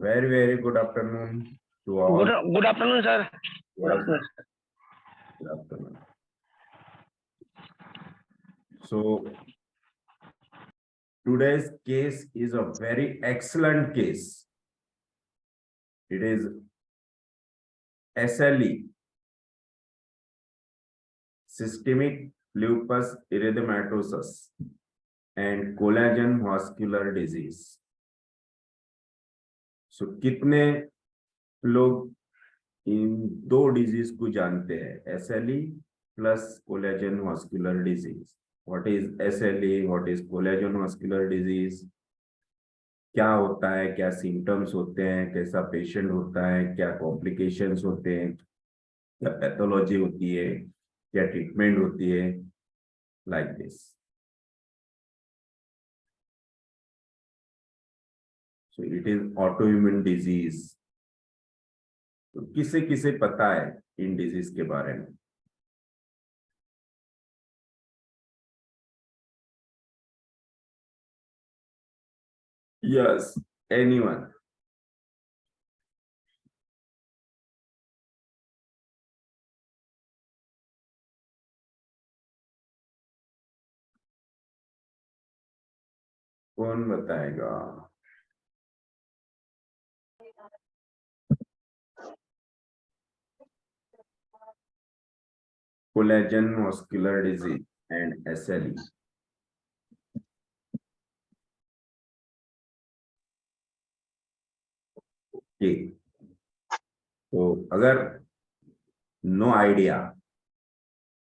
Very good afternoon to all. Good afternoon, sir. Good Yes, afternoon. good afternoon. So today's case is a very excellent case. It is SLE, systemic lupus erythematosus, and collagen vascular disease. So कितने लोग इन दो disease को जानते हैं? SLE plus collagen vascular disease. What is SLE? What is collagen vascular disease? क्या होता है, क्या सिम्टम्स होते हैं, कैसा पेशेंट होता है, क्या कॉम्प्लिकेशंस होते हैं, क्या पैथोलॉजी होती है, क्या ट्रीटमेंट होती है, like this. So it is autoimmune disease. तो किसे किसे पता है इन डिजीज के बारे में? Yes, anyone? कौन बताएगा? Collagen vascular disease and SLE. तो अगर नो आइडिया,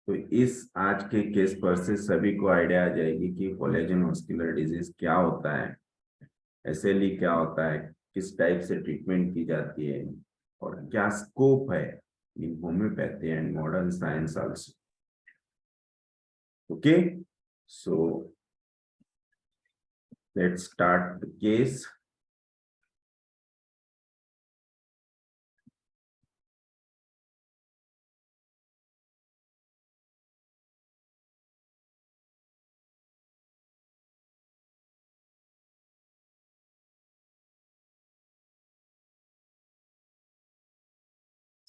तो इस आज के केस पर से सभी को आइडिया आ जाएगी कि कोलेजन वास्कुलर डिजीज क्या होता है, SLE क्या होता है, किस टाइप से ट्रीटमेंट की जाती है, और क्या स्कोप है in homeopathy and modern science also. Okay, so let's start the case.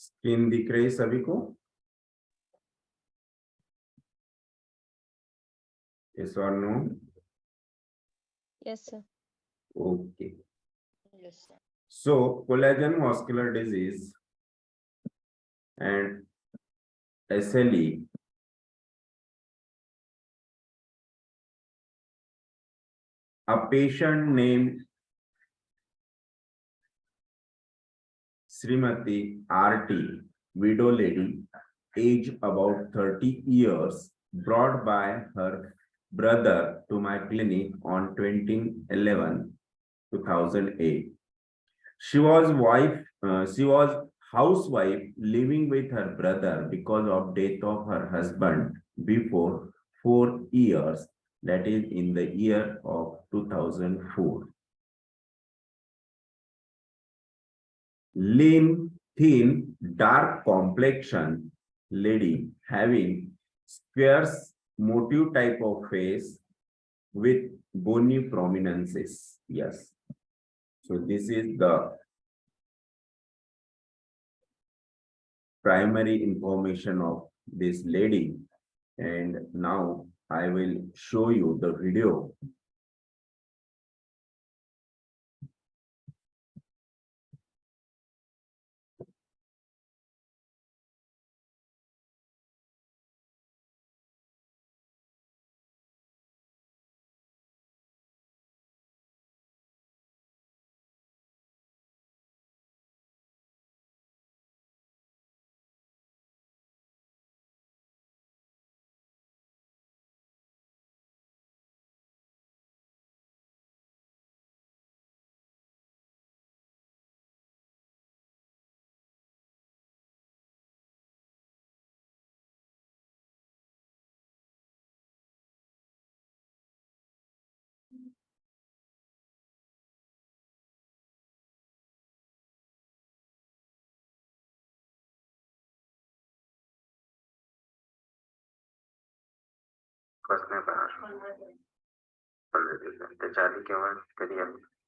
Screen दिख रही है सभी को? Yes or no? Yes, sir. Okay. Yes, sir. So collagen vascular disease and SLE a patient named Srimati RT, widow lady, age about 30 years, brought by her brother to my clinic on 2011-2008. She was housewife living with her brother because of death of her husband before 4 years, that is in the year of 2004. Lean, thin, dark complexion lady having squares motive type of face with bony prominences. Yes. So this is the primary information of this lady, and now I will show you the video.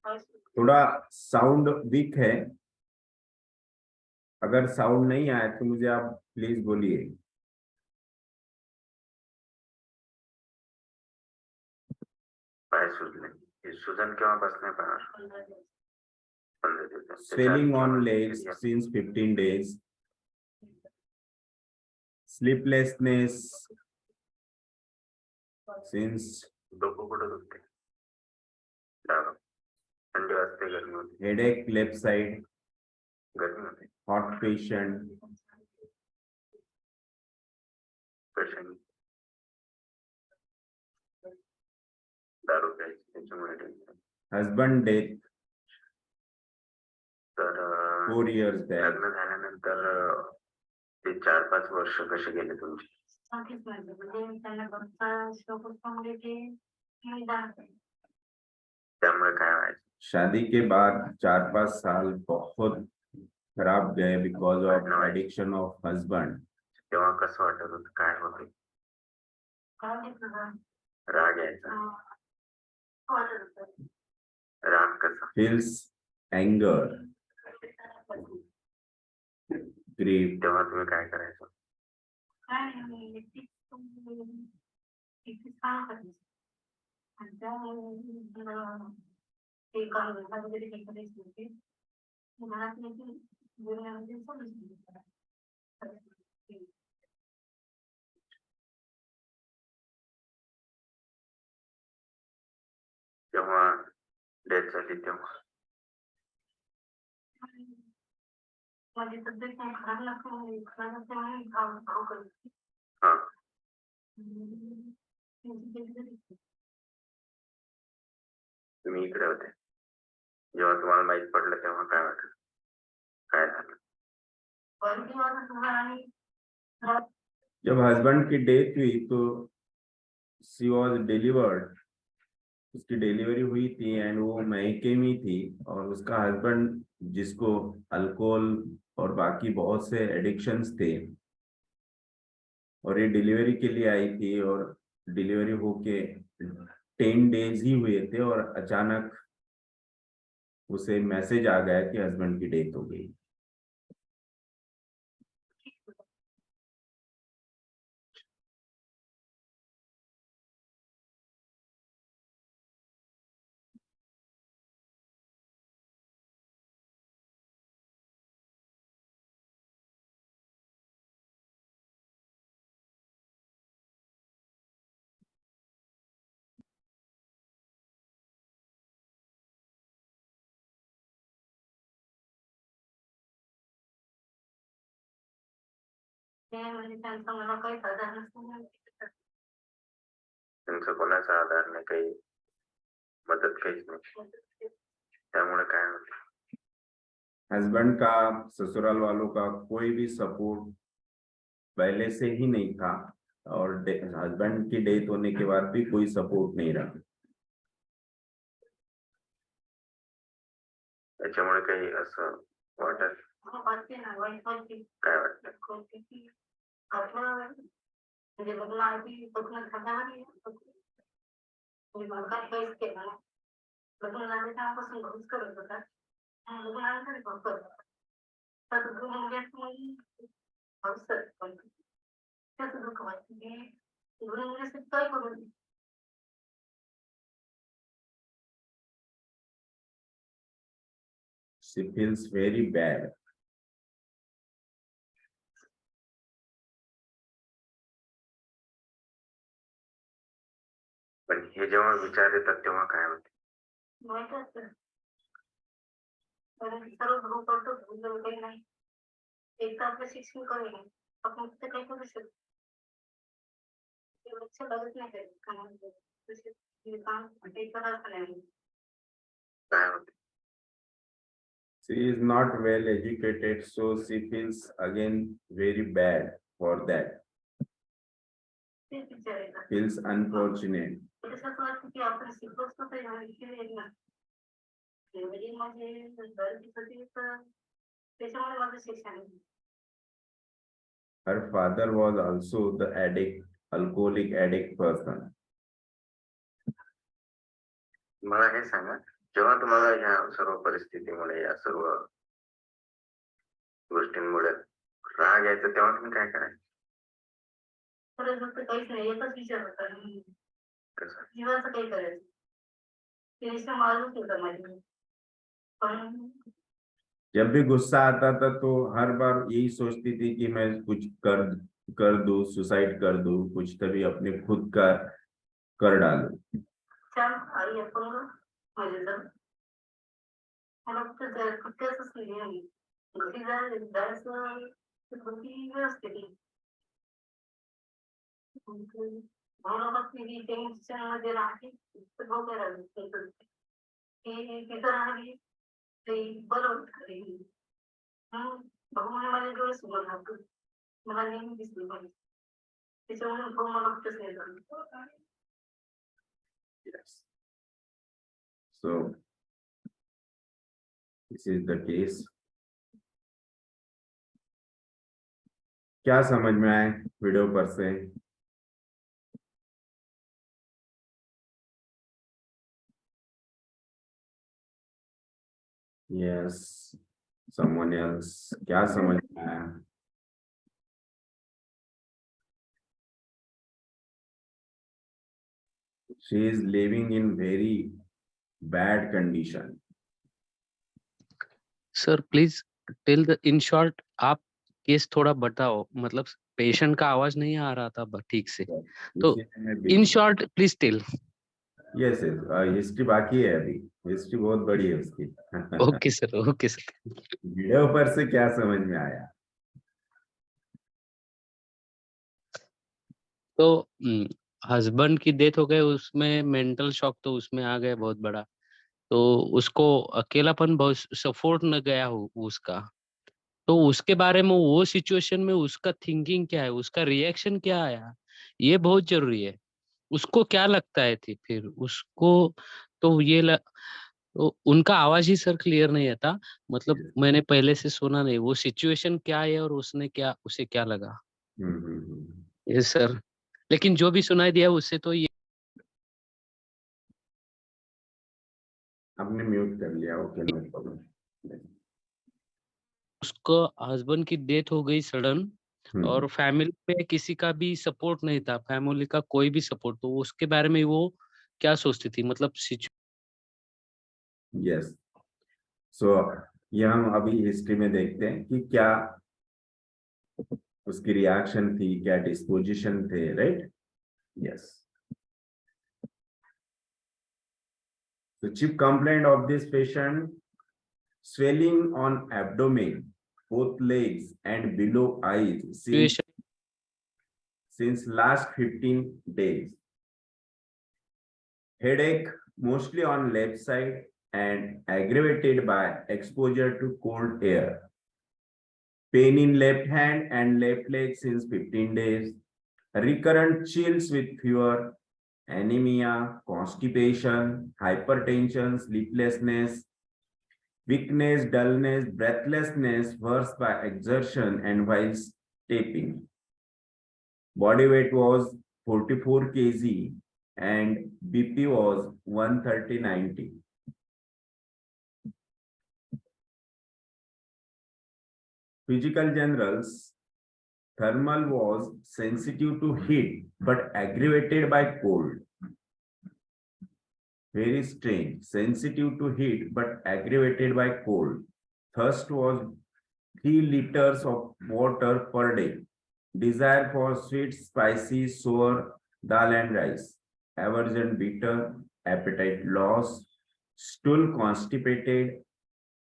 थोड़ा sound week है, अगर sound नहीं आए तो मुझे आप please बोलिए। सुजन केव्हापासून पाहणार? Swelling on legs since 15 days. Sleeplessness since डोकं कुठं दुखते? थंडी वाजते, गर्मी होते? headache left side, गर्मी होते. hot patient, पेशंट दारू प्यायची त्याच्यामुळे टेन्शन. husband death तर 4 years back. लग्न झाल्यानंतर ते 4-5 वर्ष कसे गेले तुमचे? त्यामुळे काय व्हायचं? शादी के बाद 4-5 साल बहुत खराब गए because of addiction of husband. तेव्हा कसं वाटत होतं? काय होते? राग यायचा. राग कसा? feels anger, grief. तेव्हा तुम्ही काय करायचं? तेव्हा डेथ झाली तेव्हा माझी तब्येत नाही खराब लागते, खराब हा तुम्ही इकडे होते जेव्हा तुम्हाला माहित पडलं तेव्हा काय वाटलं? काय झालं? जब हस्बैंड की डेथ हुई तो शी वॉज डिलीवर्ड, उसकी डिलीवरी हुई थी एंड वो मैके में थी और उसका हस्बैंड जिसको अल्कोहल और बाकी बहुत से एडिक्शंस थे और ये डिलीवरी के लिए आई थी और डिलीवरी होके 10 डेज ही हुए थे और अचानक उसे मैसेज आ गया कि हस्बैंड की डेथ हो गई. त्यांचा कोणाचा आधार नाही, काही मदत काहीच नाही. त्यामुळे काय होतं? हस्बैंड का ससुराल वालों का कोई भी सपोर्ट पहले से ही नहीं था और हस्बैंड की डेथ होने के बाद भी कोई सपोर्ट नहीं रहा. त्याच्यामुळे काही असं वाटत काय वाटतं? She feels very bad. पण हे जेव्हा विचार येतात तेव्हा काय होते? सर्व ग्रुप करतो काही नाही, एकदा आपलं शिक्षण करू आपण तिथे काही करू शकतो. लक्ष लागत नाही काही काम ते करायचं नाही. काय होते? She is not well educated, so she feels again very bad for that. Feels unfortunate. आपण शिकवतो त्याच्यामुळे माझं शिक्षण. Her father was also the alcoholic addict person. मला हे सांगा जेव्हा तुम्हाला ह्या सर्व परिस्थितीमुळे या सर्व गोष्टींमुळे राग यायचा तेव्हा तुम्ही काय करायचं? खरंच फक्त काहीच नाही, एकच विचार होता कसं? जीवाचं काही करायचं. ते नुसतं मारूच होता माझी. पण जब भी गुस्सा आता था तो हर बार यही सोचती थी कि मैं कुछ कर दूं, सुसाइड कर दूं, कुछ तभी अपने खुद का कर डालूं. छान आई अपंग म्हणजे जर मला कुठे असंच नाही आहे. घरी जायचं तर घरी व्यवस्थित आहे. टेन्शन मध्ये राहते तर बघायला लागते. ती तिथं राहिली ते बरं होत घरी. भाऊ म्हणे माझ्या डोळे समोर राहतो, मला नेहमी दिसली पाहिजे. त्याच्यामुळे भाऊ मला कुठंच नाही झालं. Yes. So this is the case. क्या समझ में आए वीडियो पर से? Yes. Someone else. क्या समझ में आया? She is living in very bad condition. Sir please tell the in short, आप केस थोड़ा बताओ, मतलब पेशेंट का आवाज नहीं आ रहा था ठीक से, तो in short please tell. Yes history बाकी है अभी, हिस्ट्री बहुत बड़ी है उसकी. Okay sir, okay sir. Video पर से क्या समझ में आया? तो हस्बैंड की डेथ हो गई, उसमें मेंटल शॉक तो उसमें आ गया बहुत बड़ा, तो उसको अकेलापन बहुत सपोर्ट न गया हो उसका, तो उसके बारे में वो सिचुएशन में उसका थिंकिंग क्या है, उसका रिएक्शन क्या आया, ये बहुत जरूरी है. उसको क्या लगता है थी फिर उसको, तो तो उनका आवाज ही सर क्लियर नहीं था, मतलब मैंने पहले से सुना नहीं, वो सिचुएशन क्या है और उसने क्या, उसे क्या लगा. यस सर, लेकिन जो भी सुनाई दिया उससे तो ये आपने म्यूट कर लिया. Okay, no problem. उसको हस्बैंड की डेथ हो गई सडन, और फैमिली पे किसी का भी सपोर्ट नहीं था, फैमिली का कोई भी सपोर्ट, तो उसके बारे में वो क्या सोचती थी, मतलब यस. सो ये हम अभी हिस्ट्री में देखते हैं कि क्या उसकी रिएक्शन थी, क्या डिस्पोजिशन थे, right? Yes. The chief complaint of this patient: swelling on abdomen, both legs and below eyes situation since last 15 days. Headache mostly on left side and aggravated by exposure to cold air. Pain in left hand and left leg since 15 days. Recurrent chills with fever, anemia, constipation, hypertension, sleeplessness, weakness, dullness, breathlessness, worse by exertion and while stepping. Body weight was 44 kg and BP was 130/90. Physical generals: thermal was sensitive to heat but aggravated by cold. Very strange. Sensitive to heat but aggravated by cold. Thirst was 3 liters of water per day. Desire for sweet, spicy, sour, dal and rice. Aversion bitter. Appetite loss. Stool constipated.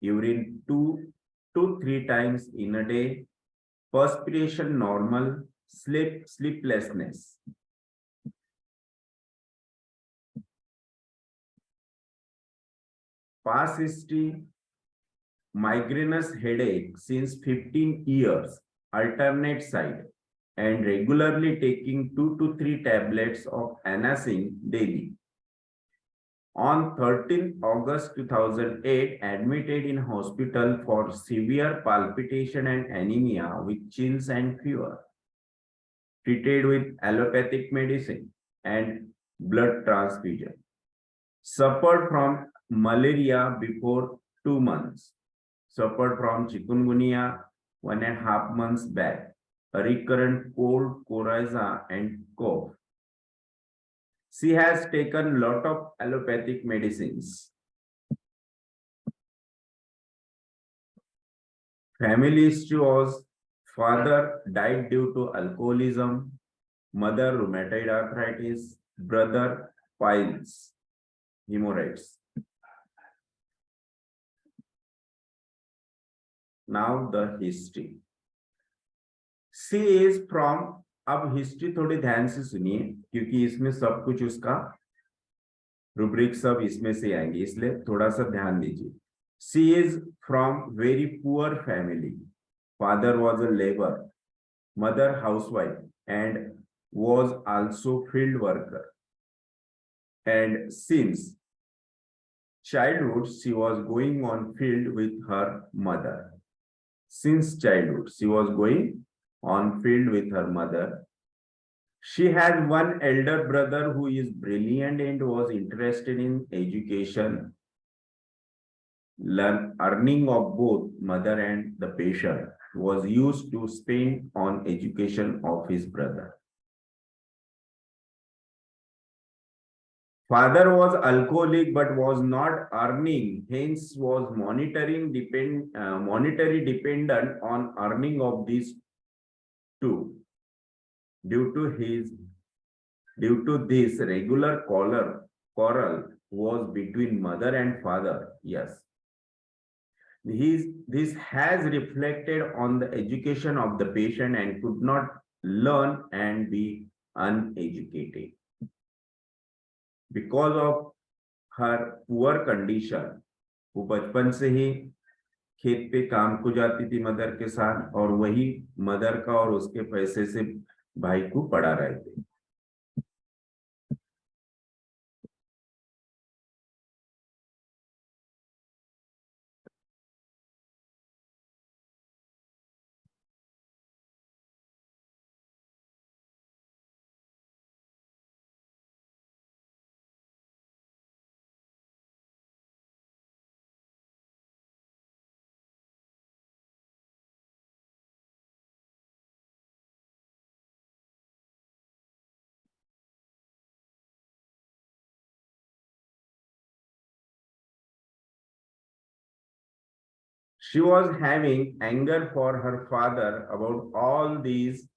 Urine 2 to 3 times in a day. Perspiration normal. Sleeplessness. Past history: migrainous headache since 15 years, alternate side, and regularly taking 2 to 3 tablets of Anacin daily. On 13th August 2008, admitted in hospital for severe palpitation and anemia with chills and fever. Treated with allopathic medicine and blood transfusion. Suffered from malaria before 2 months, suffered from chikungunya 1.5 months back, a recurrent cold, coryza, and cough. She has taken lot of allopathic medicines. Family history was father died due to alcoholism, mother rheumatoid arthritis, brother piles, hemorrhoids. Now the history. She is from, अब history थोड़ी ध्यान से सुनिए क्योंकि इसमें सब कुछ उसका रूब्रिक सब इसमें से आएंगे, इसलिए थोड़ा सा ध्यान दीजिए. She is from very poor family. Father was a laborer, mother housewife, and was also field worker. And since childhood, she was going on field with her mother. Since childhood, she was going on field with her mother. She had one elder brother who is brilliant and was interested in education. Earning of both mother and the patient was used to spend on education of his brother. Father was alcoholic but was not earning, hence was monetary dependent on earning of these two. Due to this regular quarrel was between mother and father. Yes. This has reflected on the education of the patient and could not learn and be uneducated. Because of her poor condition, वो बचपन से ही खेत पे काम को जाती थी mother के साथ और वही मदर का और उसके पैसे से भाई को पढ़ा रहे थे. She was having anger for her father about all these,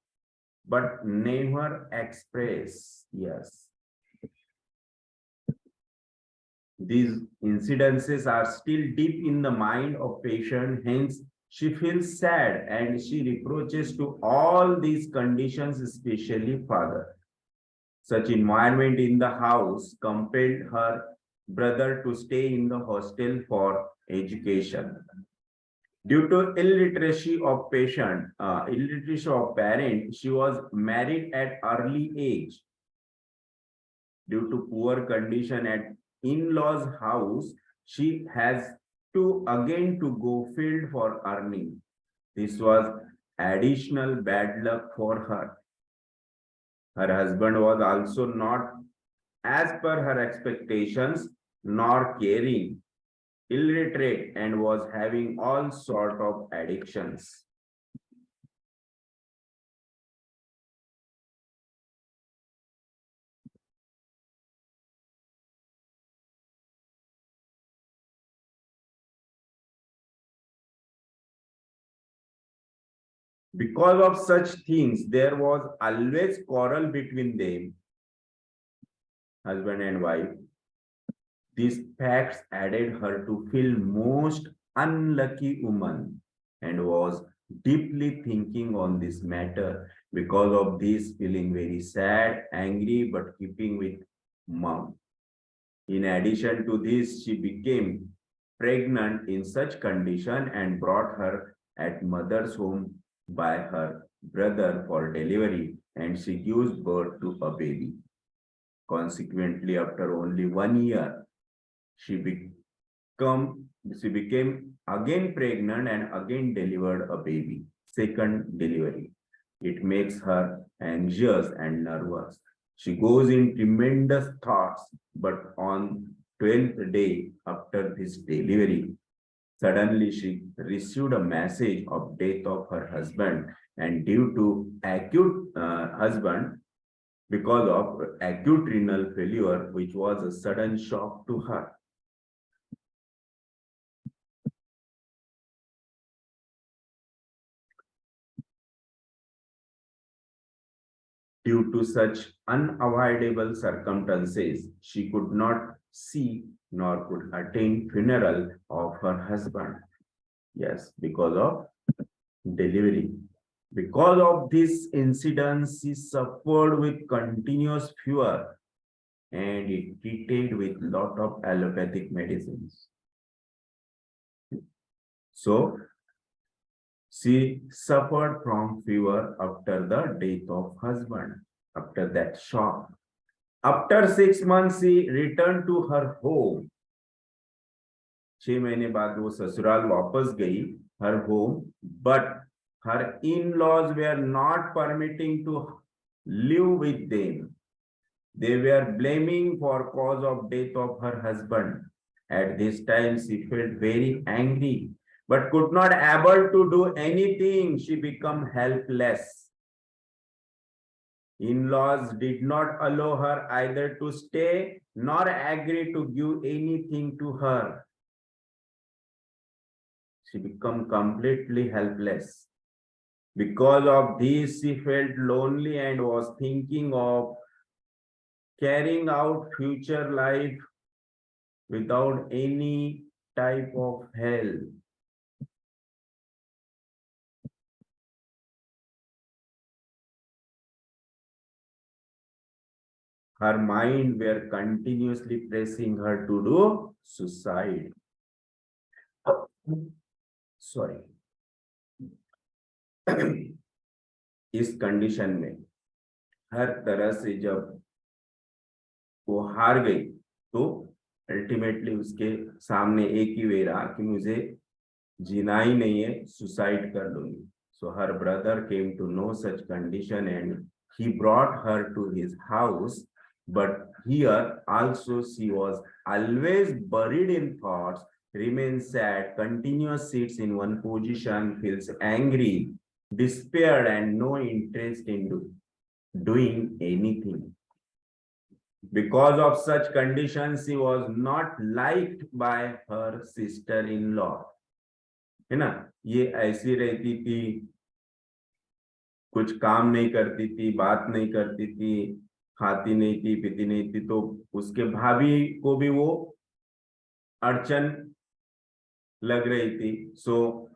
but never expressed. Yes. These incidences are still deep in the mind of patient, hence she feels sad and she reproaches to all these conditions, especially father. Such environment in the house compelled her brother to stay in the hostel for education. Due to illiteracy of parent, she was married at early age. Due to poor condition at in-laws' house, she has to again to go field for earning. This was additional bad luck for her. Her husband was also not as per her expectations, nor caring, illiterate, and was having all sort of addictions. Because of such things, there was always quarrel between them, husband and wife. These facts added her to feel most unlucky woman and was deeply thinking on this matter. Because of this, feeling very sad, angry, but keeping with mom. In addition to this, she became pregnant in such condition and brought her at mother's home by her brother for delivery, and she gives birth to a baby. Consequently, after only 1 year, she became again pregnant and again delivered a baby. Second delivery. It makes her anxious and nervous. She goes in tremendous thoughts, but on 12th day after this delivery, suddenly she received a message of death of her husband, and due to because of acute renal failure, which was a sudden shock to her. Due to such unavoidable circumstances, she could not see nor could attend funeral of her husband. Yes, because of delivery. Because of this incident, she suffered with continuous fever and it treated with lot of allopathic medicines. So she suffered from fever after the death of husband, after that shock. After 6 months, she returned to her home. 6 महीने बाद वो ससुराल वापस गई, her home, but her in-laws were not permitting to live with them. They were blaming for cause of death of her husband. At this time, she felt very angry, but could not able to do anything. She became helpless. In-laws did not allow her either to stay nor agree to give anything to her. She became completely helpless. Because of this, she felt lonely and was thinking of carrying out future life without any type of help. Her mind were continuously pressing her to do suicide. Sorry. इस condition में हर तरह से जब वो हार गई तो ultimately उसके सामने एक ही वे रहा कि मुझे जीना ही नहीं है, सुसाइड कर लूंगी. So her brother came to know such condition and he brought her to his house. But here also she was always buried in thoughts, remains sad, continuous sits in one position, feels angry, despaired, and no interest in doing anything. Because of such conditions, she was not liked by her sister-in-law. है ना, ये ऐसी रहती थी, कुछ काम नहीं करती थी, बात नहीं करती थी, खाती नहीं थी, पीती नहीं थी, तो उसके भाभी को भी वो अड़चन लग रही थी. So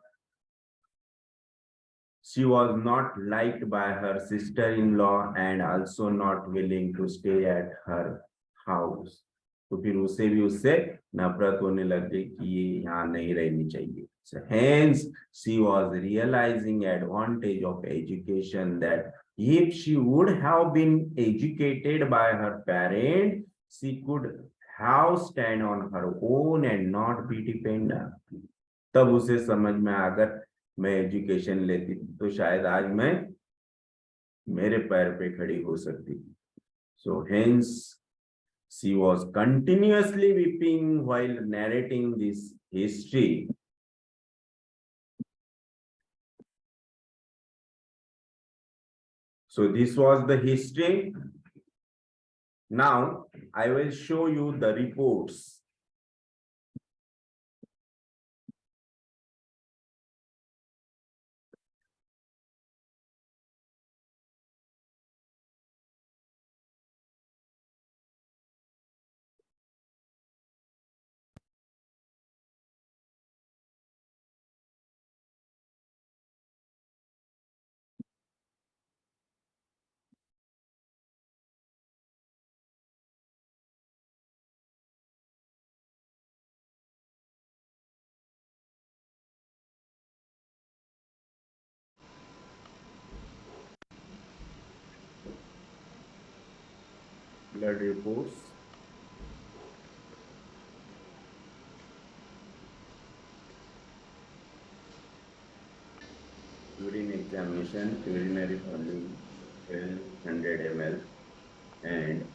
she was not liked by her sister-in-law and also not willing to stay at her house. तो फिर उसे भी उससे नफरत होने लग गई कि ये यहाँ नहीं रहनी चाहिए. So hence she was realizing advantage of education, that if she would have been educated by her parent, she could have stand on her own and not be dependent. तब उसे समझ में अगर मैं एजुकेशन लेती तो शायद आज मैं मेरे पैर पे खड़ी हो सकती. So hence she was continuously weeping while narrating this history. So this was the history. Now I will show you the reports. Blood reports. Urine examination, urinary volume 1200 ml and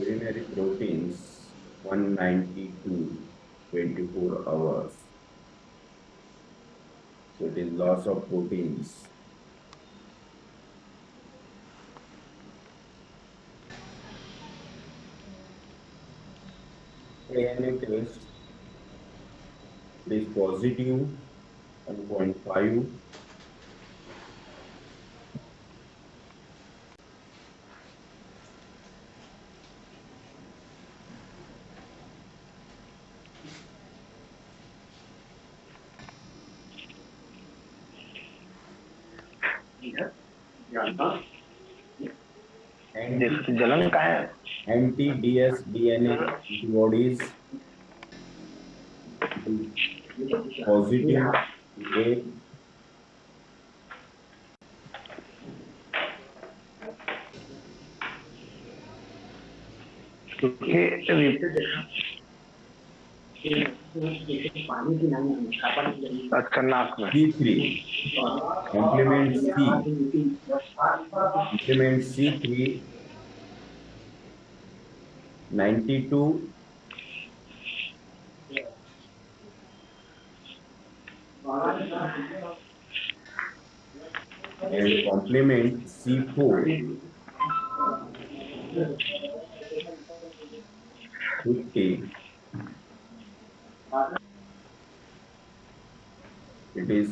urinary proteins 192 24 hours. So it is loss of proteins. ANA test is positive 1.5. जलन का है Anti-DS DNA antibodies positive 8. अच्छा नाक में C3 complement C3 92 and complement C4 50. It is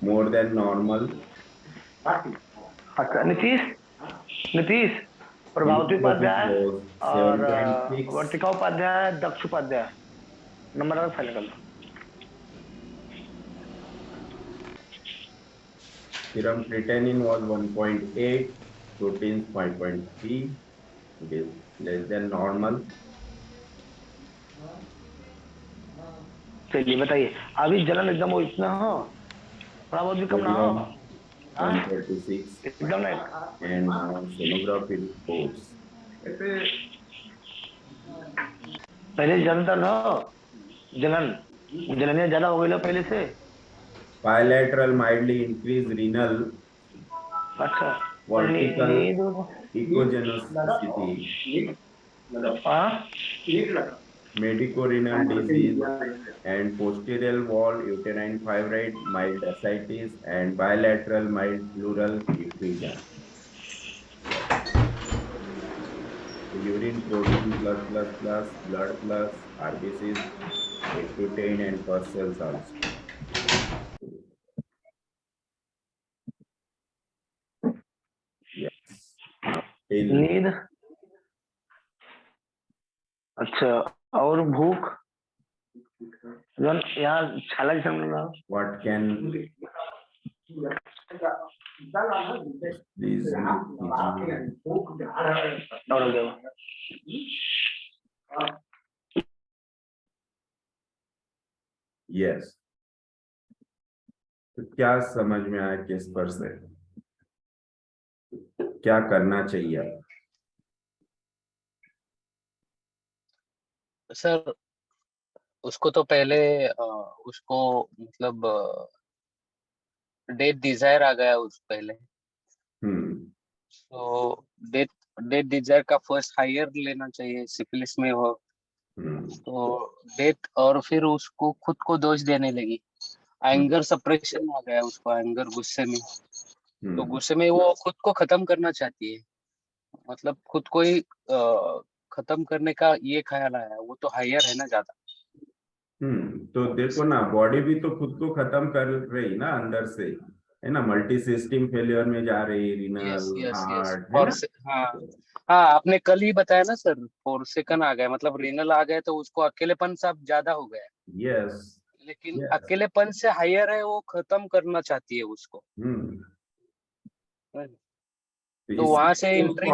more than normal. अच्छा नीतीश प्रभावती उपाध्याय और 7.6. वर्तिका उपाध्याय दक्ष Upadhyay number अलग file कर लो Serum creatinine was 1.8, proteins 5.3. It is less than normal. चलिए बताइए अभी जलन एकदम वो इतना हो थोड़ा बहुत भी कम ना हो हाँ? 136 एकदम नहीं and now sonography reports. पहले ज्यादातर हो जलनिया ज्यादा हो गई लो पहले से Bilateral mildly increased renal अच्छा vertical नींद echogenicity, हाँ medicorenal disease and posterior wall uterine fibroid, mild ascites and bilateral mild pleural effusion. Urine protein plus, blood plus, RBCs, 8 to 10 and pus cells also. Yes. नींद अच्छा और भूख यहाँ छाला जैसा मिल रहा What can these और देव yes. तो क्या समझ में आया किस पर से क्या करना चाहिए सर उसको तो पहले उसको मतलब डेथ डिजायर आ गया उस पहले तो डेथ डिजायर का फर्स्ट हायर लेना चाहिए सिफिलिस में हो तो डेथ और फिर उसको खुद को दोष देने लगी एंगर सप्रेशन आ गया उसको एंगर गुस्से में तो गुस्से में वो खुद को खत्म करना चाहती है मतलब खुद को ही खत्म करने का ये ख्याल आया वो तो हायर है ना ज्यादा तो देखो ना बॉडी भी तो खुद को खत्म कर रही ना अंदर से है ना मल्टी सिस्टम फेलियर में जा रही रीनल हार्ट है ना हाँ हाँ आपने कल ही बताया ना सर फोर्सेकन आ गया मतलब रीनल आ गया तो उसको अकेलेपन सब ज्यादा हो गया यस लेकिन अकेलेपन से हायर है वो खत्म करना चाहती है उसको तो वहां से एंट्री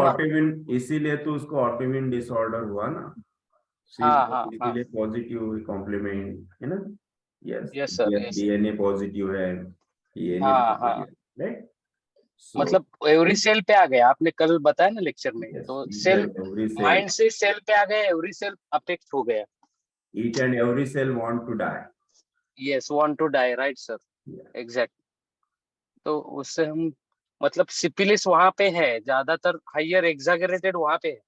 इसीलिए तो उसको ऑटोइम्यून डिसऑर्डर हुआ ना इसीलिए पॉजिटिव कॉम्प्लीमेंट है ना यस डीएनए पॉजिटिव है डीएनए राइट मतलब एवरी सेल पे आ गया आपने कल बताया ना लेक्चर में तो सेल माइंड से सेल पे आ गया एवरी सेल अफेक्ट हो गया each and every cell want to die yes want to die right sir exact तो उससे हम मतलब सिपिलिस वहां पे है ज्यादातर हायर एग्जागरेटेड वहां पे है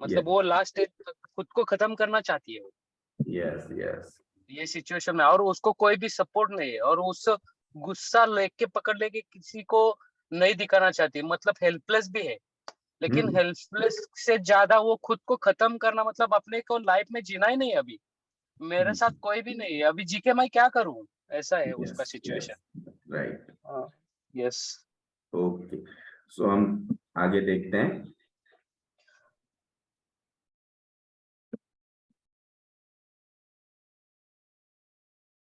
मतलब Yes. वो लास्ट स्टेज तक खुद को खत्म करना चाहती है वो, Yes, yes. ये सिचुएशन में, और उसको कोई भी सपोर्ट नहीं है, और उस गुस्सा लेके पकड़ लेके किसी को नहीं दिखाना चाहती, मतलब हेल्पलेस भी है, लेकिन हम्म, हेल्पलेस से ज्यादा वो खुद को खत्म करना, मतलब अपने को लाइफ में जीना ही नहीं है अभी, मेरे साथ कोई भी नहीं है अभी, जी के मैं क्या करूं, ऐसा है उसका yes, yes. Situation. Right. Yes. Okay. So हम आगे देखते हैं.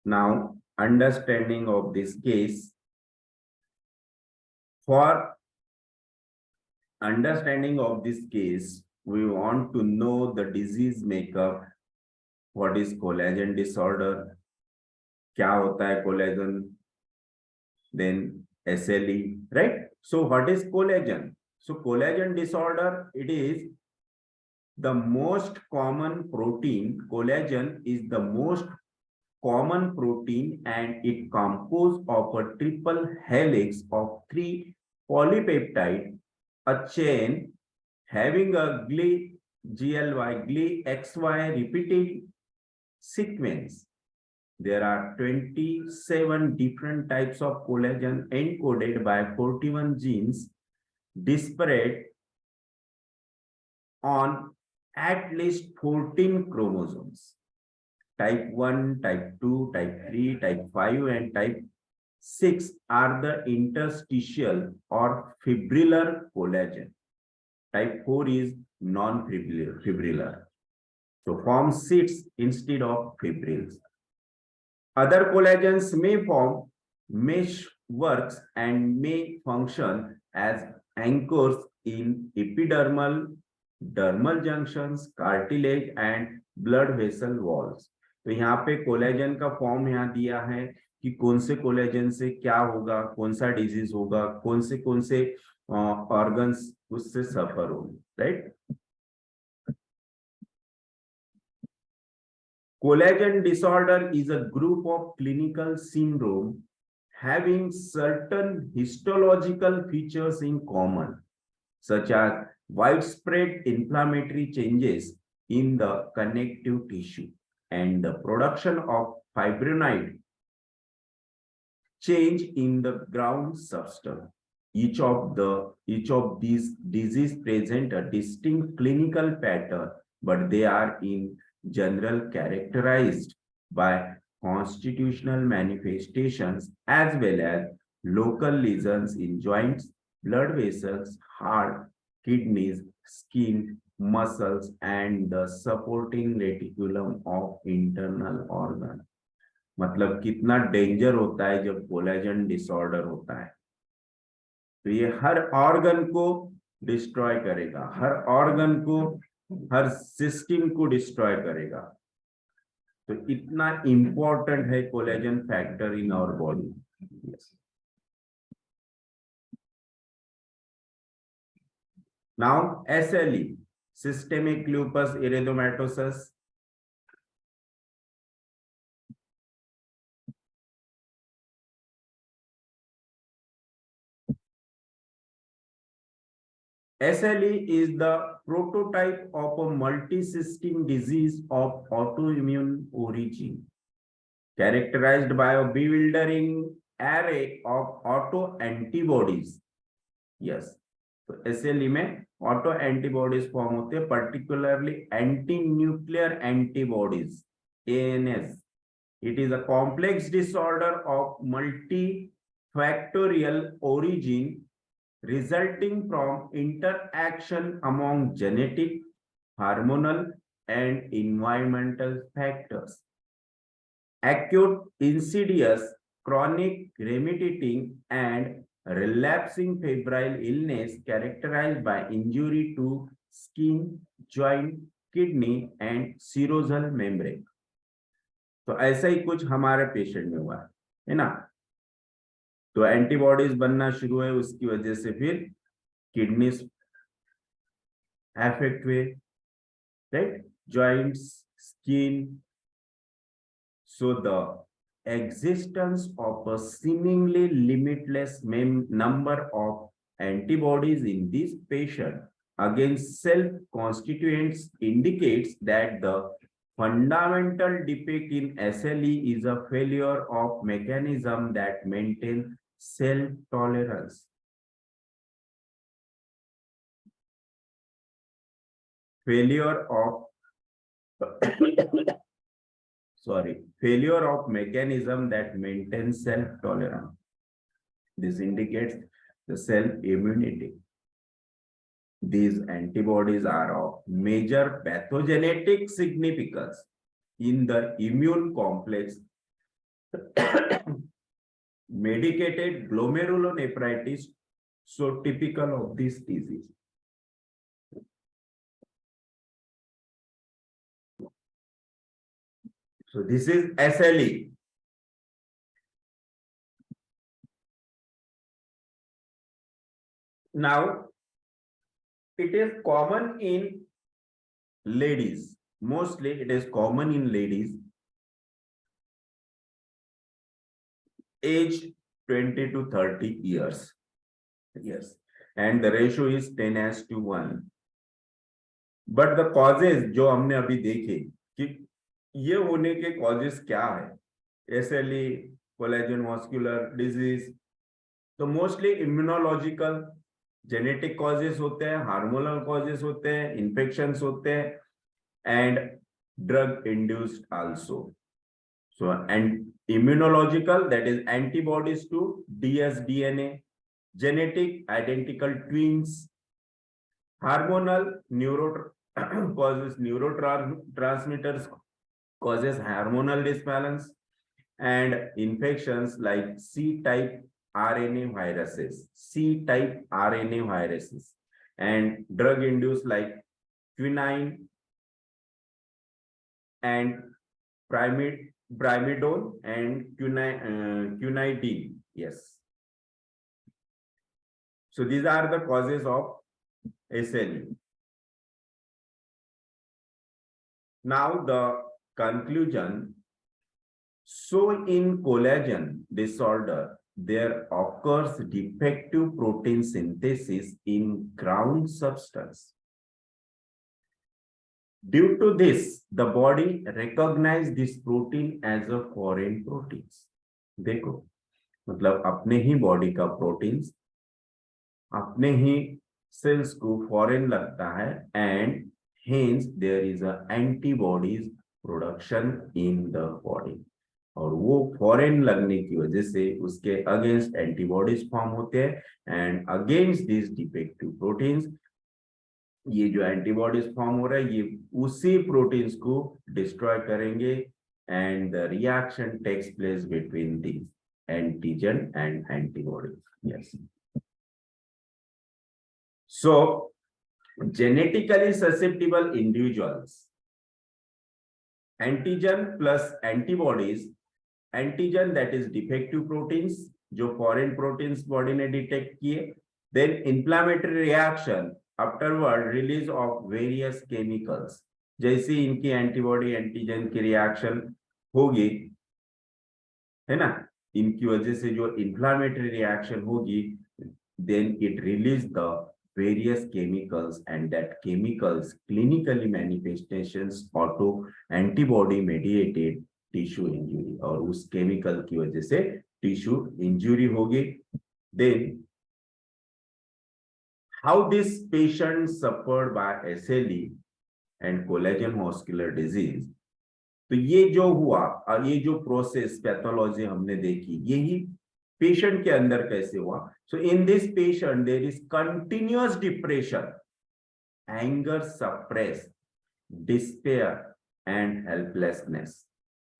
Now, understanding of this case. For understanding of this case, we want to know the disease makeup. What is collagen disorder? क्या होता है collagen? Then SLE, right? So what is collagen? So collagen disorder, it is the most common protein. Collagen is the most common protein and it composed of a triple helix of 3 polypeptide, a chain having a GLY, XY repeating sequence. There are 27 different types of collagen encoded by 41 genes disparate on at least 14 chromosomes. Type 1, type 2, type 3, type 5, and type 6 are the interstitial or fibrillar collagen. Type 4 is non-fibrillar. So forms sheets instead of fibrils. Other collagens may form meshworks and may function as anchors in epidermal, dermal junctions, cartilage, and blood vessel walls. तो यहाँ पे collagen का form यहाँ दिया है कि कौन से कोलेजन से क्या होगा, कौन सा डिजीज होगा, कौन से ऑर्गन्स उससे सफर होंगे, right. Collagen disorder is a group of clinical syndrome having certain histological features in common, such as widespread inflammatory changes in the connective tissue and the production of fibrinoid change in the ground substance. Each of these diseases present a distinct clinical pattern, but they are in general characterized by constitutional manifestations as well as local lesions in joints, blood vessels, heart, kidneys, skin, muscles, and the supporting reticulum of internal organs. मतलब कितना danger होता है जब collagen disorder होता है. तो ये हर organ को डिस्ट्रॉय करेगा, हर ऑर्गन को, हर सिस्टम को डिस्ट्रॉय करेगा. तो इतना इंपॉर्टेंट है collagen factor in our body. Now SLE, systemic lupus erythematosus. SLE is the prototype of a multisystem disease of autoimmune origin, characterized by a bewildering array of autoantibodies. Yes, so SLE में auto antibodies form होते हैं, particularly anti-nuclear antibodies, ANS. It is a complex disorder of multifactorial origin resulting from interaction among genetic, hormonal, and environmental factors. Acute, insidious, chronic, remitting, and relapsing febrile illness characterized by injury to skin, joint, kidney, and serosal membrane. तो ऐसा ही कुछ हमारे patient में हुआ है ना. तो antibodies बनना शुरू है, उसकी वजह से फिर किडनीज अफेक्ट हुए, right, joints, skin. So the existence of a seemingly limitless number of antibodies in this patient against self-constituents indicates that the fundamental defect in SLE is a failure of mechanism that maintain self-tolerance. Failure of failure of mechanism that maintains self-tolerance. This indicates the self-immunity. These antibodies are of major pathogenetic significance in the immune complex medicated glomerulonephritis, so typical of this disease. So this is SLE. Now, it is common in ladies. Mostly it is common in ladies age 20 to 30 years. Yes. And the ratio is 10:1. But the causes जो हमने अभी देखे कि ये होने के causes क्या है, SLE, collagen vascular disease, तो mostly immunological, genetic causes होते हैं, hormonal causes होते हैं, infections होते हैं, and drug induced also. So, and immunological, that is antibodies to dsDNA, genetic identical twins, hormonal causes neurotransmitters, causes hormonal disbalance, and infections like C-type RNA viruses, C-type RNA viruses, and drug induced like quinine and brimidone and quinidine. Yes. So these are the causes of SLE. Now the conclusion. So in collagen disorder, there occurs defective protein synthesis in ground substance. Due to this, the body recognizes this protein as a foreign proteins. देखो, मतलब अपने ही body का proteins अपने ही sales को foreign लगता है, and hence there is a antibodies production in the body. और वो फॉरेन लगने की वजह से उसके अगेंस्ट एंटीबॉडीज फॉर्म होते हैं, and against this defective proteins ये जो एंटीबॉडीज फॉर्म हो रहा है ये उसी प्रोटीन्स को डिस्ट्रॉय करेंगे, and the reaction takes place between this antigen and antibodies. Yes. So genetically susceptible individuals, antigen plus antibodies, antigen that is defective proteins जो foreign proteins body ने detect किए, then inflammatory reaction afterward release of various chemicals. जैसी इनकी antibody antigen की reaction होगी है ना, इनकी वजह से जो inflammatory reaction होगी, then it release the various chemicals, and that chemicals clinically manifestations auto antibody mediated tissue injury, और उस chemical की वजह से tissue injury होगी. Then how this patient suffered by SLE and collagen vascular disease. तो ये जो हुआ और ये जो प्रोसेस पैथोलॉजी हमने देखी, यही पेशेंट के अंदर कैसे हुआ. So in this patient there is continuous depression, anger suppress, despair and helplessness,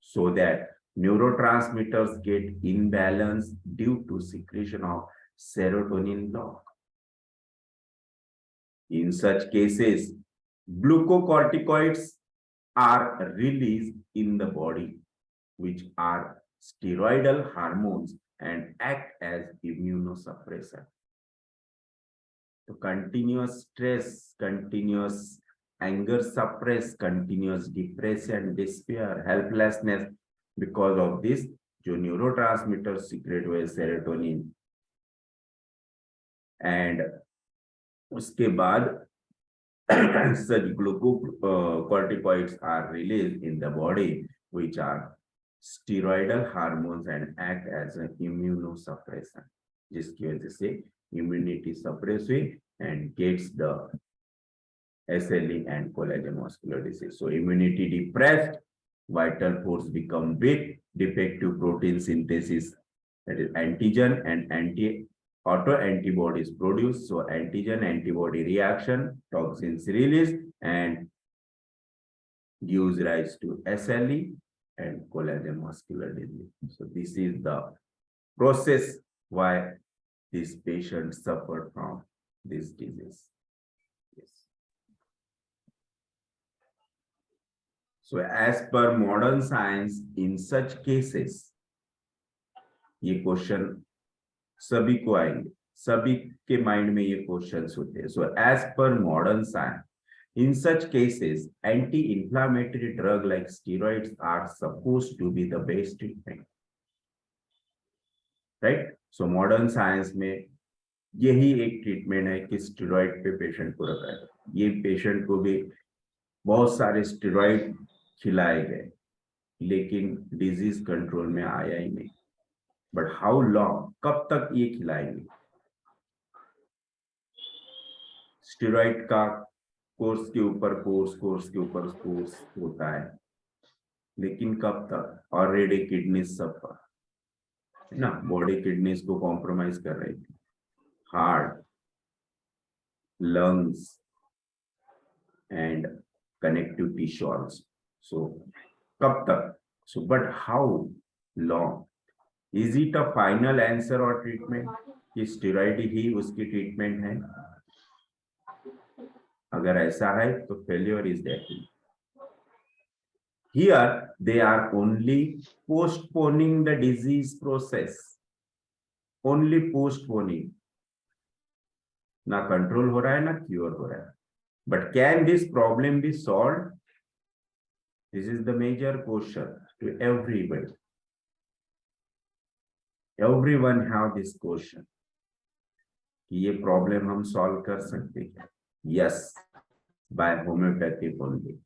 so that neurotransmitters get imbalanced due to secretion of serotonin block. In such cases, glucocorticoids are released in the body, which are steroidal hormones and act as immunosuppressor. So continuous stress, continuous anger suppress, continuous depression, despair, helplessness, because of this जो neurotransmitter secrete हुए serotonin, and उसके बाद such glucocorticoids are released in the body, which are steroidal hormones and act as an immunosuppressant, जिसकी वजह से immunity suppress हुई and gets the SLE and collagen vascular disease. So immunity depressed, vital force become weak, defective protein synthesis, that is antigen and autoantibodies produced. So antigen antibody reaction, toxins released and gives rise to SLE and collagen vascular disease. So this is the process why these patients suffer from this disease. Yes. So as per modern science, in such cases, ये question सभी को आएंगे, सभी के mind में ये questions होते हैं. So as per modern science, in such cases, anti-inflammatory drug like steroids are supposed to be the best treatment, right? So modern science में यही एक ट्रीटमेंट है कि स्टेरॉइड पे पेशेंट को रखा है. ये पेशेंट को भी बहुत सारे स्टेरॉइड खिलाए गए, लेकिन डिजीज कंट्रोल में आया ही नहीं. बट हाउ लॉन्ग, कब तक ये खिलाएंगे? स्टेरॉइड का कोर्स के ऊपर कोर्स के ऊपर कोर्स होता है, लेकिन कब तक? ऑलरेडी किडनी सफर ना, बॉडी किडनीज को कॉम्प्रोमाइज कर रही थी, heart, lungs and connective tissue also. So कब तक? So but how long? Is it a final answer or treatment कि स्टेरॉइड ही उसकी ट्रीटमेंट है? अगर ऐसा है तो failure is that. Here they are only postponing the disease process, only postponing. ना कंट्रोल हो रहा है ना क्योर हो रहा है. But can this problem be solved? This is the major question to everybody. Everyone have this question. कि ये प्रॉब्लम हम सॉल्व कर सकते हैं? Yes, by homeopathy only.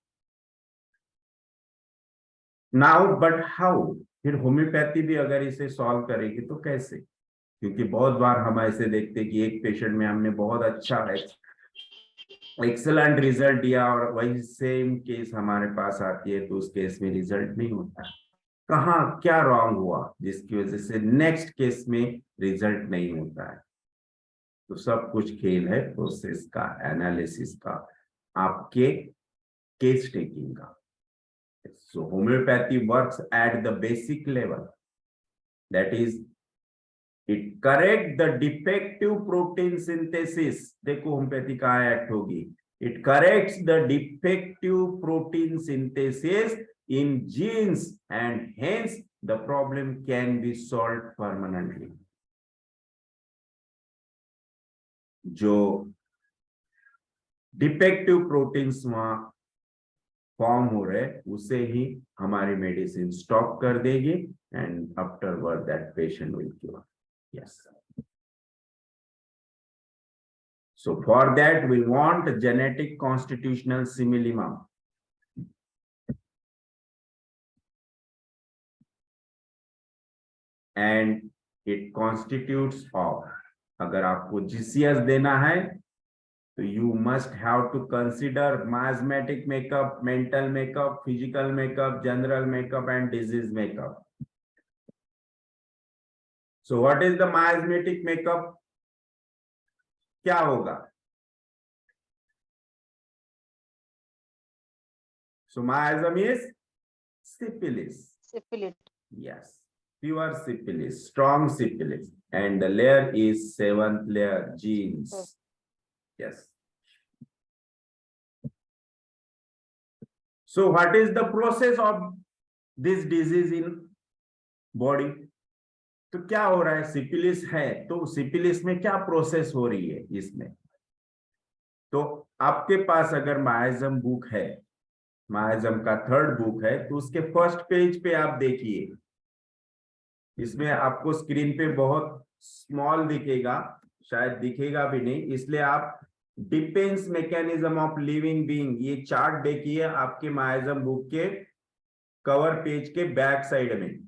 Now, but how? फिर होम्योपैथी भी अगर इसे सॉल्व करेगी तो कैसे? क्योंकि बहुत बार हम ऐसे देखते हैं कि एक पेशेंट में हमने बहुत अच्छा एक्सेलेंट रिजल्ट दिया और वही सेम केस हमारे पास आती है तो उस केस में रिजल्ट नहीं होता. कहाँ क्या रॉन्ग हुआ जिसकी वजह से नेक्स्ट केस में रिजल्ट नहीं होता है? तो सब कुछ खेल है प्रोसेस का, एनालिसिस का, आपके केस टेकिंग का. So homeopathy works at the basic level, that is it correct the defective protein synthesis. देखो होम्योपैथी कहाँ एक्ट होगी? It corrects the defective protein synthesis in genes and hence the problem can be solved permanently. जो defective proteins वहां form हो रहे उसे ही हमारी medicine stop कर देगी and afterward that patient will cure. Yes. So for that we want genetic constitutional simillimum. And it constitutes of, अगर आपको GCS देना है तो you must have to consider miasmatic makeup, mental makeup, physical makeup, general makeup and disease makeup. So what is the miasmatic makeup? क्या होगा? So miasm is syphilis. Syphilis. Yes, pure syphilis, strong syphilis, and the layer is 7th layer genes. Yes. So what is the process of this disease in body? तो क्या हो रहा है? Syphilis है तो syphilis में क्या प्रोसेस हो रही है इसमें? तो आपके पास अगर मायाजम बुक है, मायाजम का 3rd बुक है, तो उसके फर्स्ट पेज पे आप देखिए, इसमें आपको स्क्रीन पे बहुत स्मॉल दिखेगा, शायद दिखेगा भी नहीं, इसलिए आप defence mechanism of living being, ये चार्ट देखिए आपके मायाजम बुक के कवर पेज के बैक साइड में,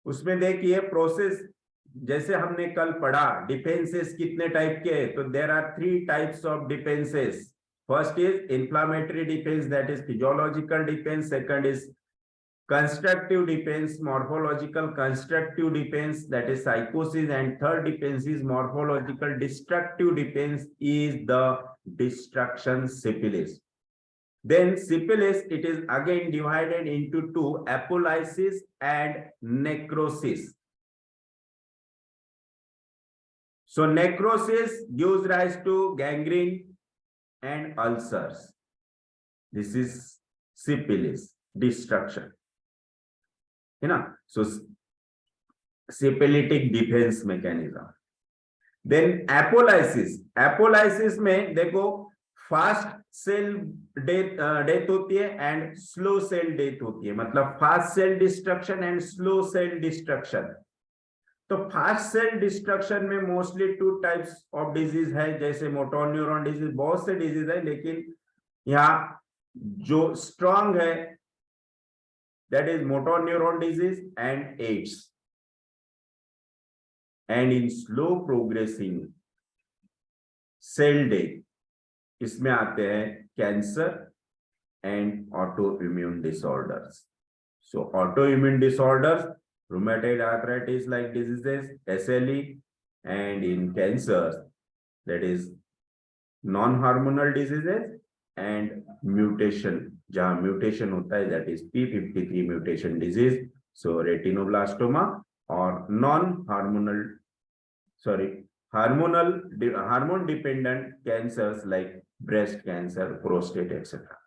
उसमें देखिए प्रोसेस, जैसे हमने कल पढ़ा डिफेंसेस कितने टाइप के हैं, तो there are 3 types of defences. First is inflammatory defence, that is physiological defence. Second is constructive defense, morphological constructive defense, that is psychosis. And third defense is morphological destructive defense, is the destruction syphilis. Then syphilis, it is again divided into two, apolysis and necrosis. So necrosis gives rise to gangrene and ulcers. This is syphilis, destruction, है ना. So syphilitic defense mechanism. Then apolysis, apolysis में देखो fast cell death होती है and slow cell death होती है, मतलब fast cell destruction and slow cell destruction. तो फास्ट सेल डिस्ट्रक्शन में मोस्टली 2 टाइप्स ऑफ डिजीज है, जैसे मोटर न्यूरॉन डिजीज, बहुत से डिजीज है, लेकिन यहाँ जो स्ट्रॉन्ग है that is motor neuron disease and AIDS. And in slow progressing cell death, इसमें आते हैं cancer and autoimmune disorders. So autoimmune disorders, rheumatoid arthritis like diseases, SLE, and in cancers, that is non-hormonal diseases and mutation, जहां mutation होता है, that is P53 mutation disease. So retinoblastoma और non hormonal hormone dependent cancers like breast cancer, prostate etcetera.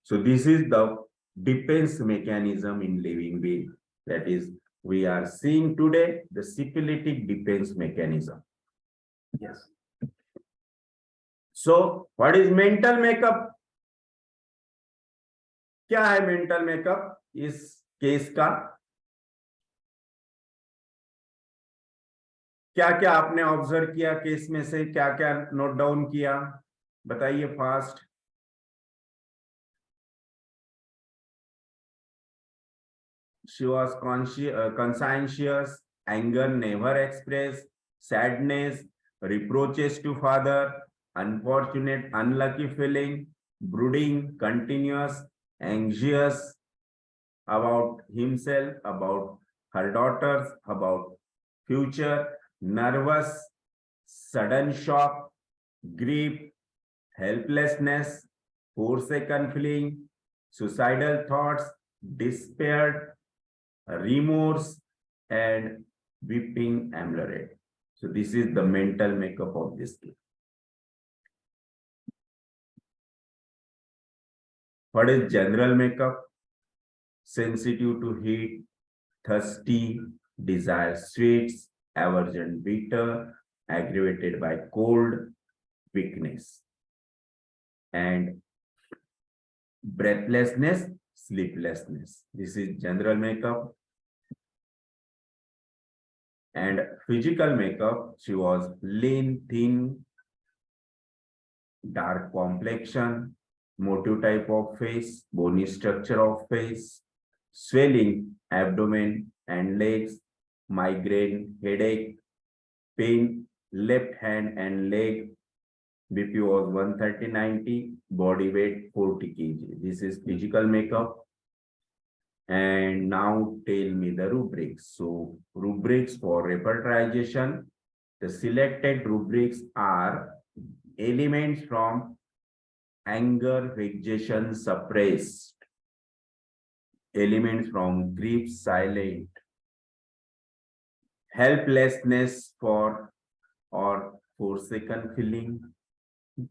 So this is the defence mechanism in living being, that is we are seeing today the syphilitic defence mechanism. Yes. So what is mental makeup? क्या है mental makeup इस case का? क्या क्या आपने observe किया case में से, क्या क्या नोट डाउन किया, बताइए fast. She was conscientious, anger never expressed, sadness, reproaches to father, unfortunate, unlucky feeling, brooding, continuous, anxious about himself, about her daughters, about future, nervous, sudden shock, grief, helplessness, forsaken feeling, suicidal thoughts, despair, remorse, and weeping amulette. So this is the mental makeup of this kid. What is general makeup? Sensitive to heat, thirsty, desire sweets, aversion bitter, aggravated by cold, weakness, and breathlessness, sleeplessness. This is general makeup. And physical makeup, she was lean, thin, dark complexion, motive type of face, bony structure of face, swelling abdomen and legs, migraine, headache, pain, left hand and leg. BP was 130/90, body weight 40 kg. This is physical makeup. And now tell me the rubrics. So rubrics for repertorization, the selected rubrics are elements from anger, vexation, suppressed, elements from grief, silent, helplessness for or forsaken feeling,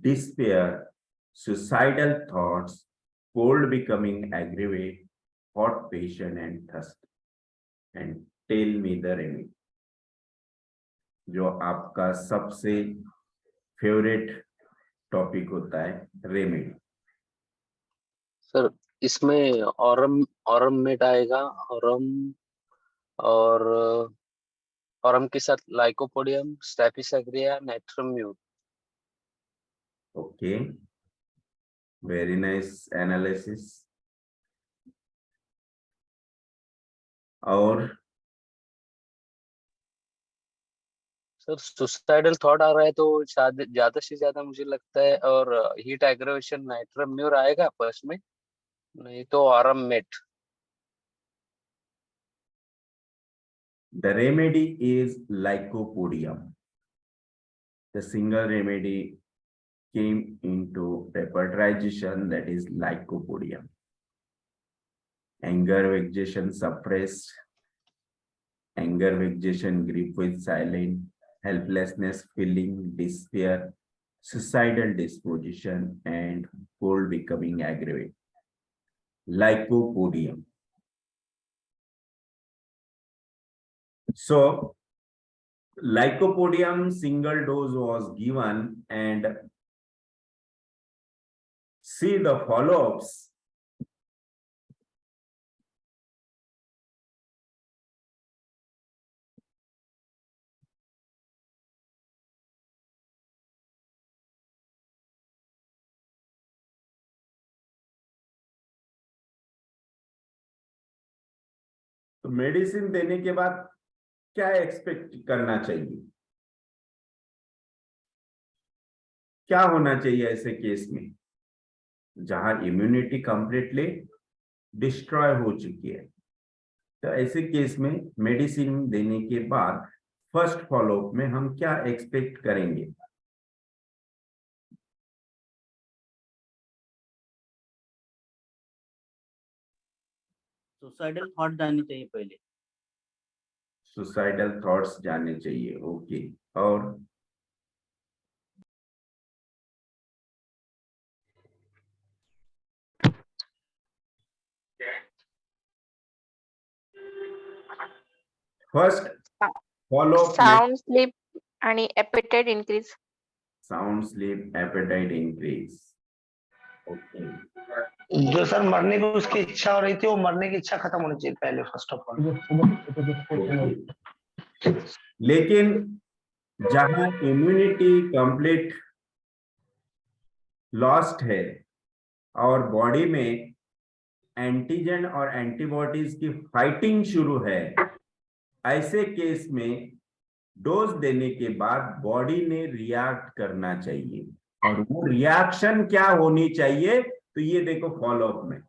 despair, suicidal thoughts, cold becoming aggravate, hot passion and thirst. And tell me the remedy. जो आपका सबसे favourite topic होता है, remedy. Sir इसमें aurum aurum met आएगा, aurum और aurum के साथ लाइकोपोडियम, स्टैफिसाग्रिया, नाइट्रोम्यूर। Okay, very nice analysis. और सर सुसाइडल थॉट आ रहा है तो शायद ज्यादा से ज्यादा मुझे लगता है, और हीट एग्रेवेशन नाइट्रोम्यूर आएगा फर्स्ट में, नहीं तो aurum met. the remedy is lycopodium. The single remedy came into repertorization, that is lycopodium. Anger, vexation suppressed, anger, vexation, grief with silent, helplessness, feeling, despair, suicidal disposition, and cold becoming aggravated. Lycopodium. So, lycopodium single dose was given, and see the follow-ups. तो medicine देने के बाद क्या expect करना चाहिए, क्या होना चाहिए ऐसे केस में जहां इम्यूनिटी कंप्लीटली डिस्ट्रॉय हो चुकी है? तो ऐसे केस में मेडिसिन देने के बाद फर्स्ट फॉलोअप में हम क्या एक्सपेक्ट करेंगे? सुसाइडल थॉट जानी चाहिए पहले। सुसाइडल थॉट्स जाने चाहिए, ओके। और फर्स्ट फॉलोअप में साउंड स्लीप आणि appetite increase. Sound sleep, appetite increase, okay. जो सर मरने की उसकी इच्छा हो रही थी, वो मरने की इच्छा खत्म होनी चाहिए पहले, फर्स्ट ऑफ ऑल। लेकिन जहां इम्यूनिटी कंप्लीट लॉस्ट है और बॉडी में एंटीजन और एंटीबॉडीज की फाइटिंग शुरू है, ऐसे केस में डोज देने के बाद बॉडी ने रिएक्ट करना चाहिए। और वो रिएक्शन क्या होनी चाहिए, तो ये देखो फॉलोअप में।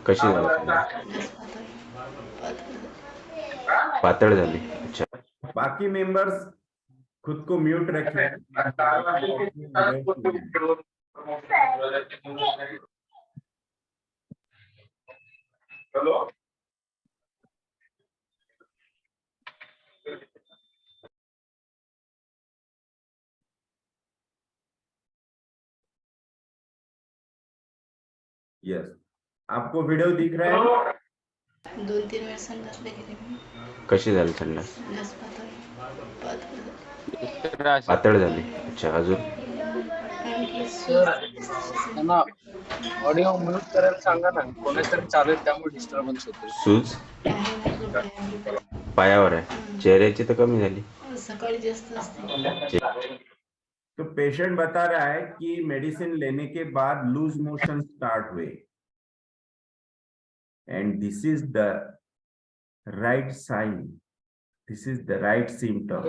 कशी पातळ झाली? अच्छा, बाकी मेंबर्स खुद को म्यूट रखिए। यस, आपको वीडियो दिख रहा है? 2-3 वेळा संडासला गेले मी. कशी झाली संडास? संडास पातळ झाली? अच्छा, अजून? आणखी है ना, ऑडिओ म्यूट करायला सांगा ना, कोणातरी चालेल, त्यामुळे डिस्टर्बन्स होते। सूज पायावर आहे, चेहऱ्याची तर कमी झाली। सकाळी जास्त असते। तो पेशेंट बता रहा है कि मेडिसिन लेने के बाद लूज मोशन स्टार्ट हुए, and this is the right sign, this is the right symptom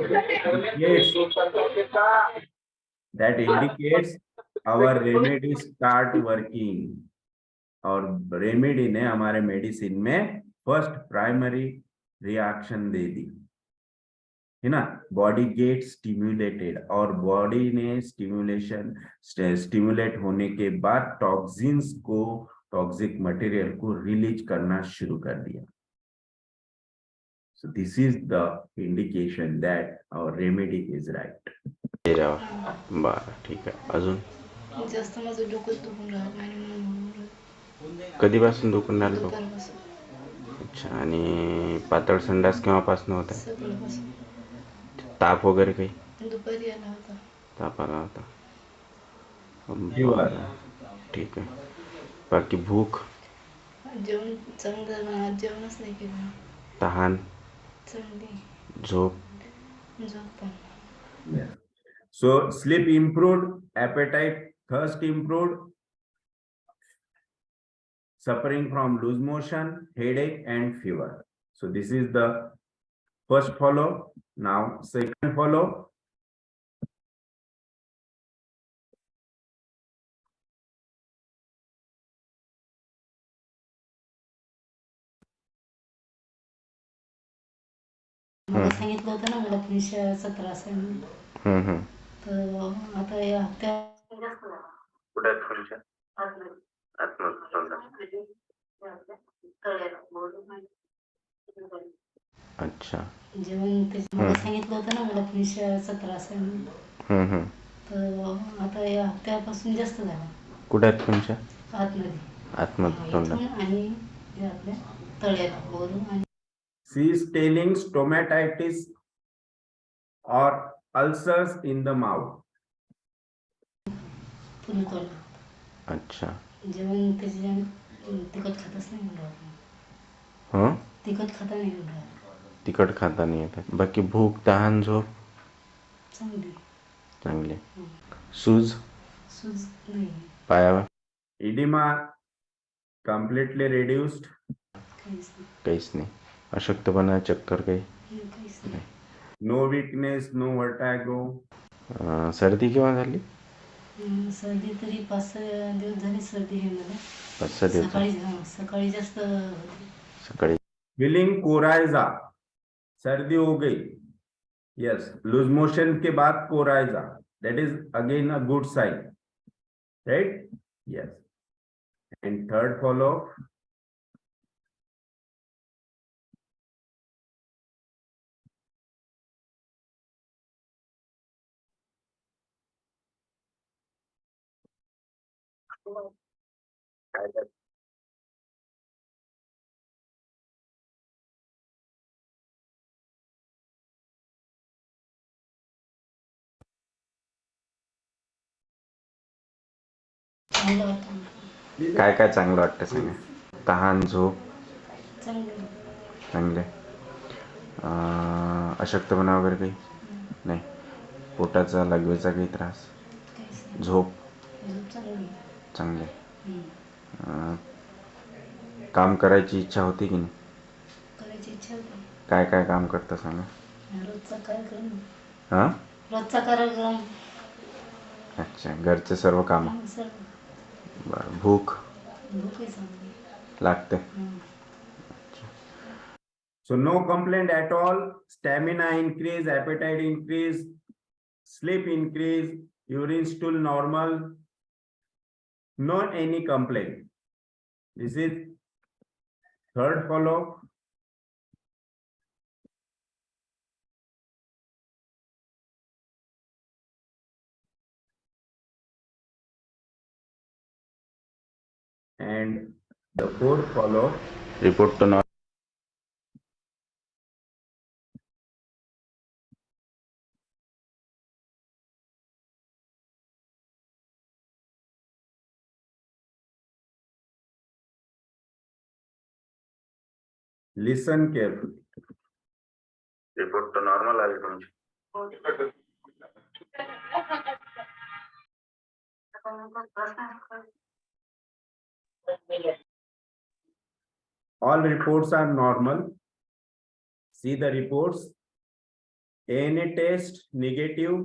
that indicates our remedy start working। और रेमेडी ने हमारे मेडिसिन में फर्स्ट प्राइमरी रिएक्शन दे दी। है ना, बॉडी गेट स्टिम्युलेटेड, और बॉडी ने स्टिमुलेट होने के बाद टॉक्सिन्स को, टॉक्सिक मटेरियल को रिलीज करना शुरू कर दिया. So this is the indication that our remedy is right. चेहऱ्यावर. बरं, ठीक आहे. अजून जास्त माझं डोकंच दुखून राहिलं आणि म्हणून कधीपासून दुखून राहिलं डोकं? दुपारपासून अच्छा. आणि पातळ संडास केव्हापासून होत आहे? सकाळपासून ताप वगैरे काही? दुपारी आला होता. ताप आला होता. Fever. बरं, ठीक आहे. बाकी भूक, जेवण चांगलं ना, आज जेवणच नाही केलं. तहान, चांगली झोप? झोप पण. Yeah. So sleep improved, appetite, thirst improved, suffering from loose motion, headache, and fever. So this is the first follow. Now second follow. मला सांगितलं होतं ना मला 317 असेल म्हणून. तर आता या त्या जास्त झाला. कुठे आहेत फुलच्या? आतमध्ये. आतमध्ये. तळ्याला बोलून. अच्छा. जेवण ते मला सांगितलं होतं ना मला 317 असेल म्हणून. तर आता या त्यापासून जास्त झाला. कुठे आहेत फुलच्या? आतमध्ये. आतमध्ये तोंडात. इथून आणि या आपल्या तळ्याला बोलून आणि She is telling stomatitis or ulcers in the mouth. पुन्हा तोंडा. अच्छा. जेवण त्याच्या तिखट खातच नाही म्हणून. हं? तिखट खाता नाही म्हणून. तिखट खाता नाही येत. बाकी भूक, तहान, झोप चांगली. चांगली. सूज सूज नाही. पायावर? Edema completely reduced. काहीच नाही. काहीच नाही. अशक्तपणा, चक्कर काही? काहीच नाही. No weakness, no vertigo. सर्दी केव्हा झाली? सर्दी तरी 5-6 दिवस झाली सर्दी हे मला. 5-6 दिवस सकाळी जास्त होती. सकाळी. Feeling coryza, सर्दी हो गई. Yes, lose motion के बाद coryza. That is again a good sign, right? Yes. And third follow. चांगलं वाटतं. काय काय चांगलं वाटतं सांगा? तहान, झोप चांगलं. चांगले. अशक्तपणा वगैरे काही नाही? पोटाचा, लघवीचा काही त्रास? काहीच नाही. झोप चांगली. चांगले. काम करायची इच्छा होती की नाही? करायची इच्छा होती. काय काय काम करतं सांगा? रोजचा कार्यक्रम. हां? रोजचा कार्यक्रम. अच्छा. घरचे सर्व कामं? सर्व. बरं. भूक भूकही चांगली. लागते? So no complaint at all. Stamina increase, appetite increase, sleep increase, urine stool normal. Not any complaint. This is third follow. And the fourth follow. Report तो Listen carefully. रिपोर्ट तो नॉर्मल आली तुमची. All reports are normal. See the reports. ANA test negative.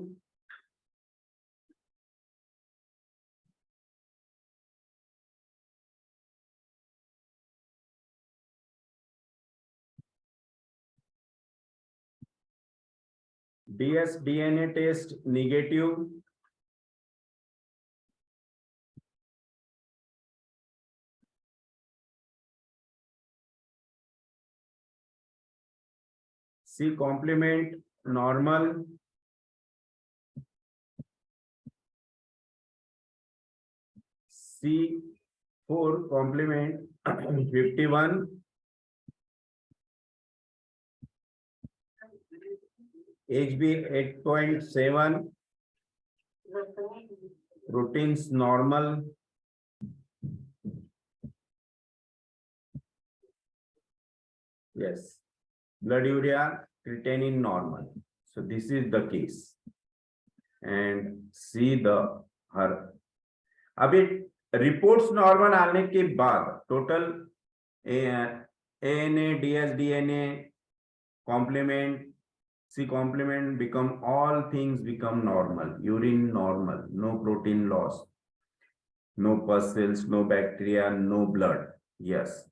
DS-DNA test negative. C complement normal. C4 complement 51. HB 8.7. Proteins normal. Yes. Blood urea creatinine normal. So this is the case. And see the her. अभी reports normal आने के बाद total ANA, DS, DNA complement, C complement become all things become normal. Urine normal, no protein loss, no pus cells, no bacteria, no blood. Yes.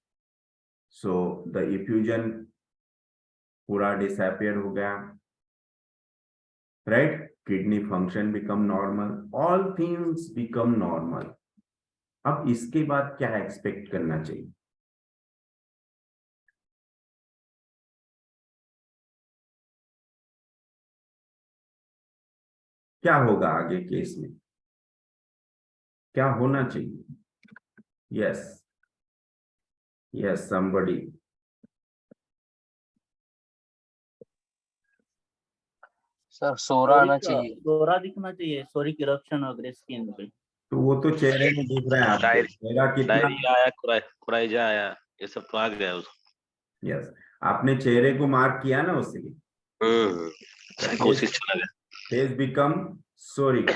So the effusion पूरा disappear हो गया, right? Kidney function become normal, all things become normal. अब इसके बाद क्या expect करना चाहिए? क्या होगा आगे केस में? क्या होना चाहिए? Yes. Yes, somebody. सर सोरा आना चाहिए, सोरा दिखना चाहिए, सोरिक इरप्शन वगैरह स्किन पे। तो वो तो चेहरे में दिख रहा है आपको। चेहरा कितना? डायरिया आया, कुराइजा आया, ये सब तो आ गया उसको। यस, आपने चेहरे को मार्क किया ना उससे। कोशिश चला गया। Face become सोरिक,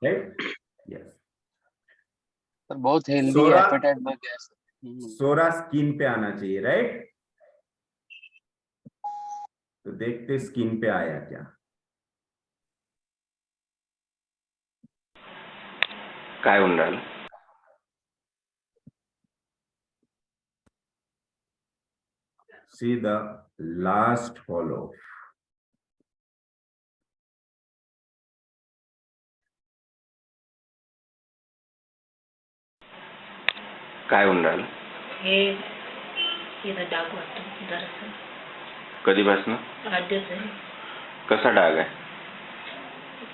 right? Yes. Sir बहुत हेल्दी सोरा- एपेटाइट बढ़ गया सर। सोरा स्किन पे आना चाहिए, राइट? तो देखते स्किन पे आया क्या। काय होऊन राहिलं? See the last follow. काय होऊन राहिलं? हे इथं डाग वाटतो जरासं, कधीपासून? 8 दिवस झाले. कसा डाग आहे?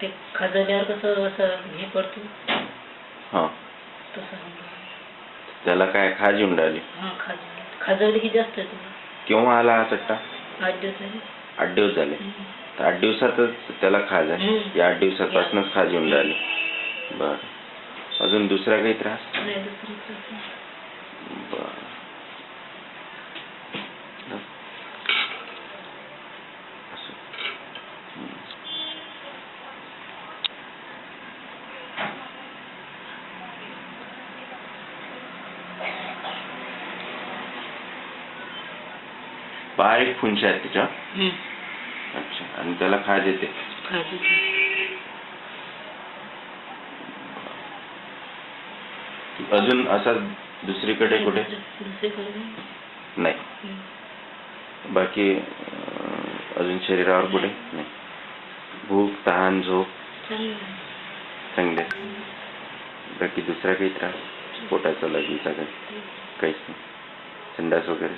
ते खाजवल्यावर कसं असं हे पडतो हा, तसं. त्याला काय खाज येऊन राहिली? हा, खाजवली की जास्त येतो. केव्हा आला हा चट्टा? 8 दिवस झाले. 8 दिवस झाले. तर 8 दिवसातच त्याला खाज आहे? या 8 दिवसापासूनच खाज येऊन राहिली. बर, अजून दुसरा काही त्रास? नाही, दुसरं त्रास नाही. बर. बारीक फुंशा आहेत त्याच्या? अच्छा, आणि त्याला खाज येते? खाज येते. अजून असा दुसरीकडे कुठे? दुसरीकडे नाही. बाकी अजून शरीरावर कुठे नाही? भूक, तहान, झोप चांगले? बाकी दुसरा काही त्रास? पोटाचा, लगीचा काहीच नाही? संडास वगैरे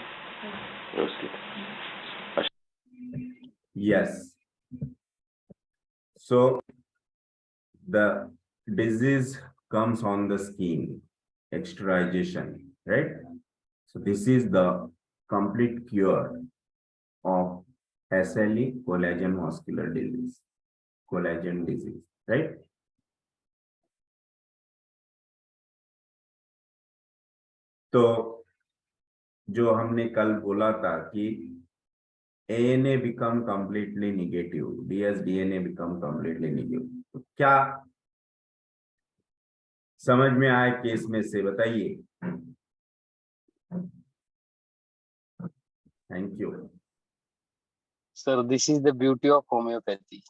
व्यवस्थित? Yes. So the disease comes on the skin, extravasation, right? So this is the complete cure of SLE, collagen vascular disease, collagen disease, right? तो जो हमने कल बोला था कि ANA become completely negative, DS-DNA become completely negative, तो क्या समझ में आए केस में से बताइए। Thank you sir, this is the beauty of homeopathy.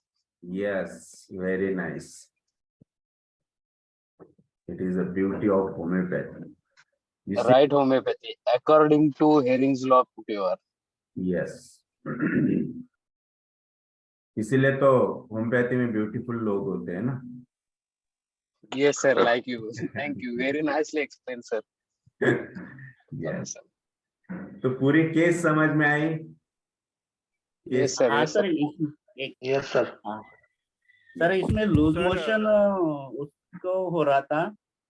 Yes, very nice. It is a beauty of homeopathy. You see? Right homeopathy according to Hering's law of cure. Yes. इसीलिए तो होम्योपैथी में beautiful लोग होते हैं ना। Yes, sir. Like you. Thank you. Very nicely explained, sir. Yes. तो पूरी case समझ में आई? Yes, sir. हाँ Yes, sir, sir. Yes sir. Sir इसमें लूज सर, मोशन उसको हो रहा था,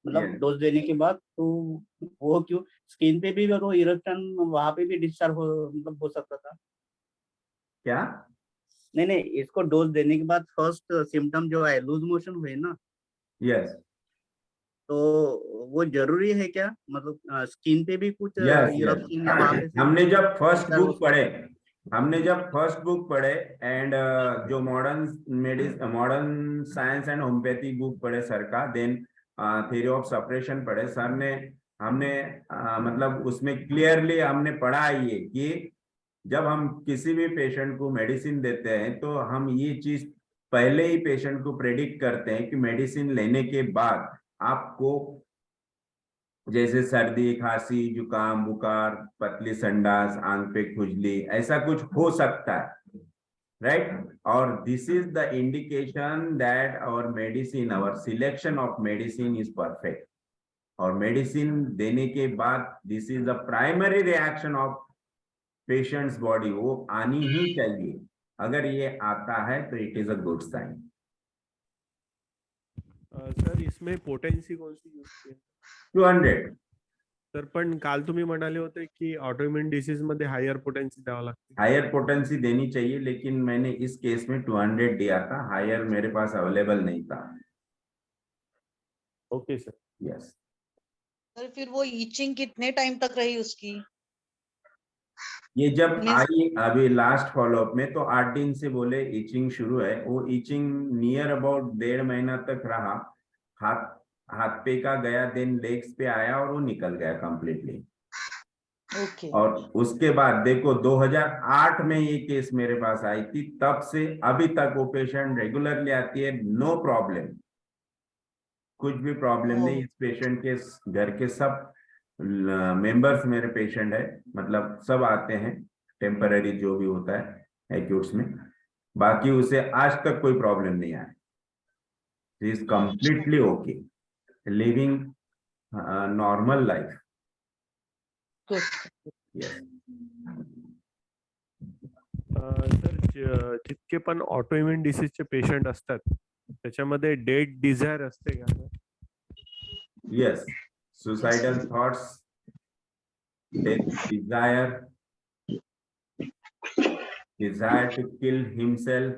मतलब Yes. डोज देने के बाद, तो वो क्यों स्किन पे भी वो इरेक्शन वहां पे भी डिस्चार्ज हो सकता था? क्या? नहीं, इसको डोज देने के बाद फर्स्ट सिम्टम जो है लूज मोशन हुए ना, यस तो वो जरूरी है क्या? मतलब स्किन पे भी कुछ यस इरेक्शन या वहां पे यस से हमने जब फर्स्ट discharge बुक पढ़े, एंड जो modern science and homeopathy book पढ़े सर का, देन थ्योरी ऑफ सेपरेशन पढ़े सर ने, हमने मतलब उसमें क्लियरली हमने पढ़ा ये कि जब हम किसी भी पेशेंट को मेडिसिन देते हैं तो हम ये चीज पहले ही पेशेंट को प्रेडिक्ट करते हैं कि मेडिसिन लेने के बाद आपको जैसे सर्दी, खांसी, जुकाम, बुखार, पतली संडास, आंख पे खुजली, ऐसा कुछ हो सकता है, राइट? और this is the indication that our medicine, our selection of medicine is perfect. और मेडिसिन देने के बाद this is the primary reaction of patient's body, वो आनी ही चाहिए। अगर ये आता है तो it is a good sign. Sir इसमें पोटेन्सी कोणती यूज केली? 200 सर पण काल तुम्ही म्हणाले होते की ऑटोइम्यून डिसीज मध्ये हायर पोटेन्सी द्यावा लागते. हायर पोटेंसी देनी चाहिए, लेकिन मैंने इस केस में 200 दिया था, हायर मेरे पास अवेलेबल नहीं था। Okay sir. यस सर फिर वो ईचिंग कितने टाइम तक रही उसकी? ये जब Means- आई अभी लास्ट फॉलोअप में तो 8 दिन से बोले इचिंग शुरू है, वो इचिंग नियर अबाउट 1.5 महीना तक रहा। हाथ पे का गया, देन लेग्स पे आया और वो निकल गया कंप्लीटली। ओके। और उसके बाद देखो 2008 में ये केस मेरे पास आई थी, तब से अभी तक वो पेशेंट रेगुलरली आती है, नो प्रॉब्लम, कुछ भी प्रॉब्लम नहीं। इस पेशेंट के घर के सब मेंबर्स मेरे पेशेंट है, मतलब सब आते हैं, टेम्पररी जो भी होता है एक्यूट्स में, बाकी उसे आज तक कोई प्रॉब्लम नहीं आया। Is completely okay, living normal life. Yes sir जितके पण ऑटोइम्यून डिसीजचे पेशंट असतात त्याच्यामध्ये डेथ डिझायर असते का sir? yes, suicidal thoughts, death desire to kill himself.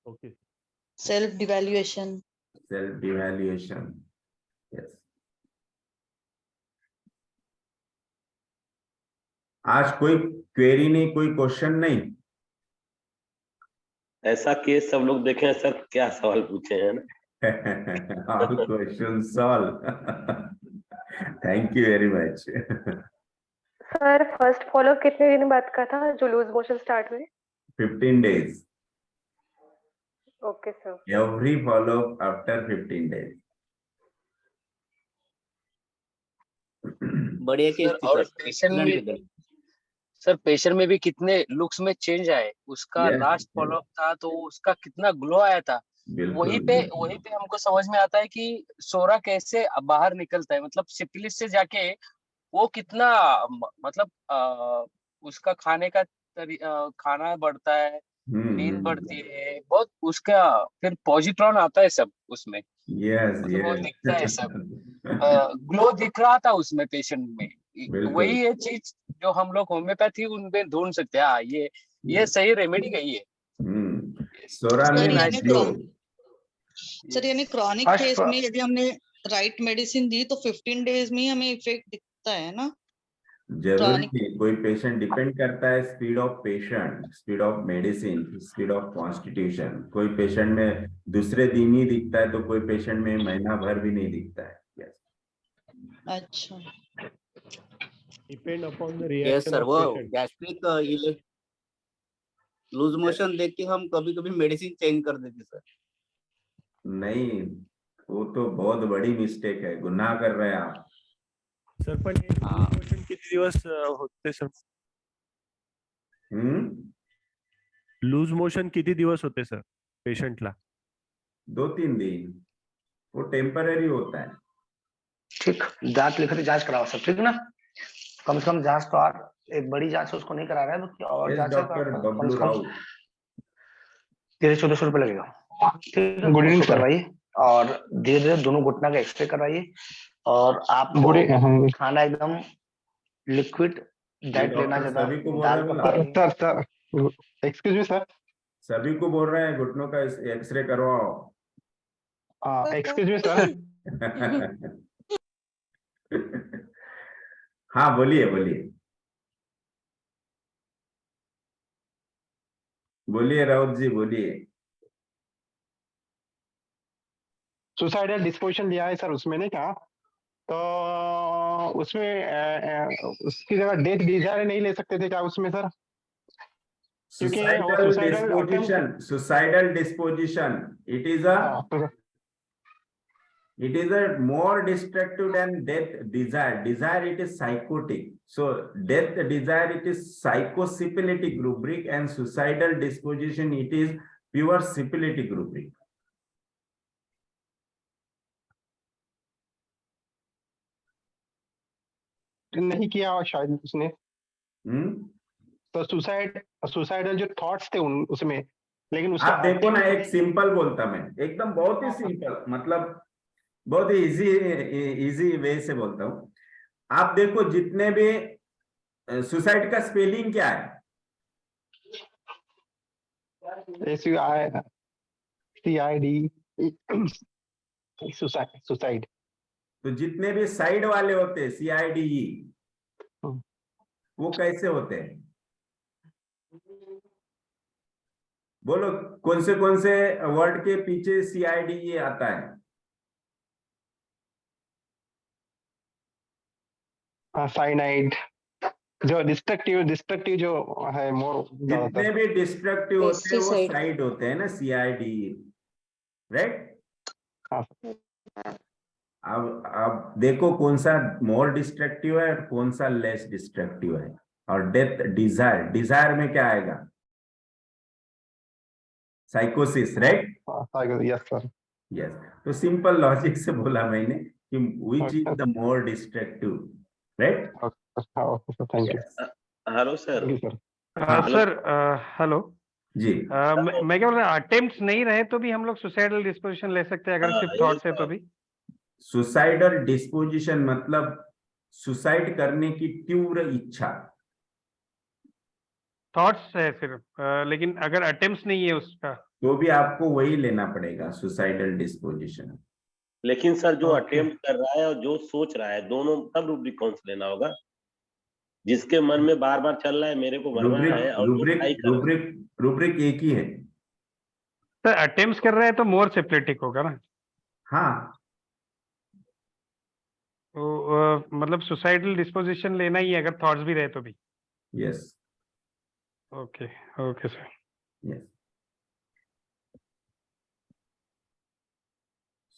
Okay. Self devaluation. yes. आज कोई क्वेरी नहीं, कोई क्वेश्चन नहीं? ऐसा केस सब लोग देखे हैं सर, क्या सवाल पूछे हैं ना? All questions solved. Thank you very much. Sir first follow कितने दिन बाद का था जो लूज मोशन स्टार्ट हुए? 15 days. Okay sir. Every follow-up after 15 days. बढ़िया केस थी और सर। पेशेंट में Excellent. सर पेशेंट में भी कितने लुक्स में चेंज आए, उसका Yes, लास्ट yes. फॉलोअप था तो उसका कितना ग्लो आया था। वहीं बिल्कुल पे हमको समझ में आता है कि सोरा कैसे बाहर निकलता है, मतलब सिफिलिस से जाके वो कितना मतलब उसका खाने का खाना बढ़ता है, नींद बढ़ती है बहुत, उसका फिर पॉजिट्रॉन आता है सब उसमें, yes, मतलब वो yes. दिखता है सब, ग्लो दिख रहा था उसमें पेशेंट में। बिल्कुल। वही है चीज जो हम लोग होम्योपैथी उनमें ढूंढ सकते हैं। हाँ, ये सही रेमेडी गई है। सोरा सर मीन यानी ग्लो। सर यानी क्रॉनिक First केस for- में यदि हमने राइट मेडिसिन दी तो 15 डेज में ही हमें इफेक्ट दिखता है ना? जरूरी Chronic- नहीं, कोई पेशेंट डिपेंड करता है speed of patient, speed of medicine, speed of constitution. कोई पेशेंट में दूसरे दिन ही दिखता है तो कोई पेशेंट में महीना भर भी नहीं दिखता है। Yes. अच्छा। Depend upon the yes reaction sir, of वो पेशेंट. गैस्ट्रिक लूज मोशन देख के हम कभी कभी मेडिसिन चेंज कर देते सर। नहीं, वो तो बहुत बड़ी मिस्टेक है, गुनाह कर रहे हैं आप। सर पण हे हाँ। मोशन किती दिवस होते सर? लूज मोशन किती दिवस होते सर पेशंटला? 2-3 दिन, वो टेम्पररी होता है. ठीक, जांच लिखकर जांच कराओ सब, ठीक ना? कम से कम जांच तो आज एक बड़ी जांच उसको नहीं करा रहा है तो और Yes, जांच डॉक्टर कम बबलू से कम राव. 1300-1400 रुपये लगेगा, ठीक है? गुड इवनिंग उसको सर। करवाइए और धीरे धीरे दोनों घुटना का एक्सरे करवाइए और आपको गुड खाना एकदम लिक्विड डाइट लेना, डॉक्टर ज्यादा सभी को बोल दाल रहे का हैं पानी। Sir excuse me sir. सभी को बोल रहे हैं घुटनों का एक्सरे करवाओ. Excuse me sir. हाँ, बोलिए बोलिए बोलिए राउत जी, बोलिए. सुसाइडल डिस्पोजिशन लिया है सर उसमें, नहीं कहा तो उसमें उसकी जगह डेथ डिजायर नहीं ले सकते थे क्या उसमें सर? क्योंकि वो suicidal disposition, it is a more destructive than death desire. Desire, it is psychotic. So death desire, it is psychosyphilitic rubric, and suicidal disposition, it is pure syphilitic rubric. नहीं किया और शायद उसने तो सुसाइडल जो thoughts थे उसमें, लेकिन उसका आप देखो ना, एक सिंपल बोलता मैं, एकदम बहुत ही सिंपल, मतलब बहुत ही इजी वे से बोलता हूँ. आप देखो जितने भी सुसाइड का स्पेलिंग क्या है? SUICID suicide. तो जितने भी साइड वाले होते हैं CIDE, वो कैसे होते हैं? बोलो कौन से वर्ड के पीछे CIDE आता है? साइनाइड, जो डिस्ट्रक्टिव जो है मोर. जितने भी डिस्ट्रक्टिव होते हैं वो साइड होते हैं ना, CIDE, राइट? अब देखो कौन सा मोर डिस्ट्रक्टिव है और कौन सा लेस डिस्ट्रक्टिव है. और डेथ डिजायर में क्या आएगा? साइकोसिस, राइट? Yes sir. यस. तो सिंपल लॉजिक से बोला मैंने कि which is the more destructive, right? Thank you. Hello sir. Sir hello जी. मैं क्या बोल रहा हूँ, अटेम्प्ट्स नहीं रहे तो भी हम लोग सुसाइडल डिस्पोजिशन ले सकते हैं अगर सिर्फ थॉट्स है तो भी? सुसाइडल डिस्पोजिशन मतलब सुसाइड करने की तीव्र इच्छा. थॉट्स है सिर्फ, लेकिन अगर अटेम्प्ट्स नहीं है उसका तो भी आपको वही लेना पड़ेगा, सुसाइडल डिस्पोजिशन. लेकिन सर जो अटेम्प्ट कर रहा है और जो सोच रहा है, दोनों तब रूब्रिक कौन सा लेना होगा? जिसके मन में बार बार चल रहा है मेरे को मरना है, और रूब्रिक एक ही है सर. अटेम्प्ट्स कर रहे हैं तो मोर सिम्प्लिटिक होगा ना? हाँ. तो मतलब सुसाइडल डिस्पोजिशन लेना ही है अगर थॉट्स भी रहे तो भी? Yes. Okay sir. Yes.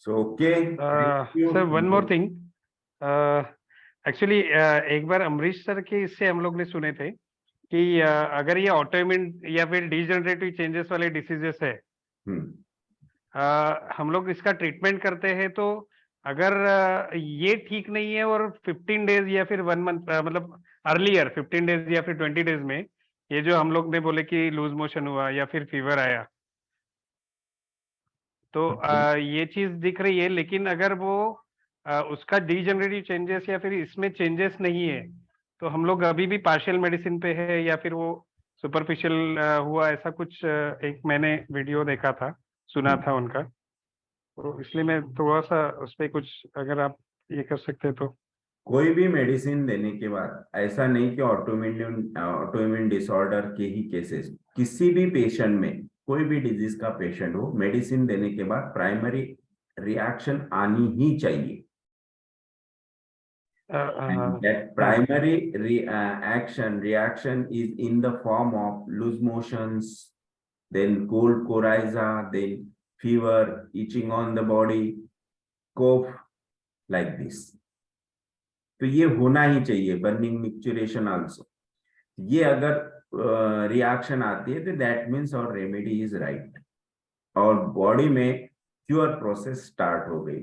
So okay. Sir one more thing, actually एक बार अमरीश सर के इससे हम लोग ने सुने थे कि अगर ये ऑटोइम्यून या फिर डिजेनरेटिव चेंजेस वाले डिसीजेस है, हम लोग इसका ट्रीटमेंट करते हैं तो अगर ये ठीक नहीं है और 15 डेज या फिर 1 मंथ, मतलब अर्लियर 15 डेज या फिर 20 डेज में ये जो हम लोग ने बोले कि लूज मोशन हुआ या फिर फीवर आया, तो ये चीज दिख रही है, लेकिन अगर वो उसका डिजेनरेटिव चेंजेस या फिर इसमें चेंजेस नहीं है तो हम लोग अभी भी पार्शियल मेडिसिन पे है या फिर वो सुपरफिशियल हुआ, ऐसा कुछ एक मैंने वीडियो देखा था, सुना था उनका, तो इसलिए मैं थोड़ा सा उस पर कुछ अगर आप ये कर सकते तो. कोई भी मेडिसिन देने के बाद ऐसा नहीं कि ऑटोइम्यून डिसऑर्डर के ही केसेस, किसी भी पेशेंट में, कोई भी डिजीज का पेशेंट हो, मेडिसिन देने के बाद प्राइमरी रिएक्शन आनी ही चाहिए. That primary reaction is in the form of loose motions, then cold coryza, then fever, itching on the body, cough, like this. तो ये होना ही चाहिए. Burning micturition also. ये अगर रिएक्शन आती है तो दैट मीन्स और रेमेडी इज राइट, और बॉडी में क्यूर प्रोसेस स्टार्ट हो गई।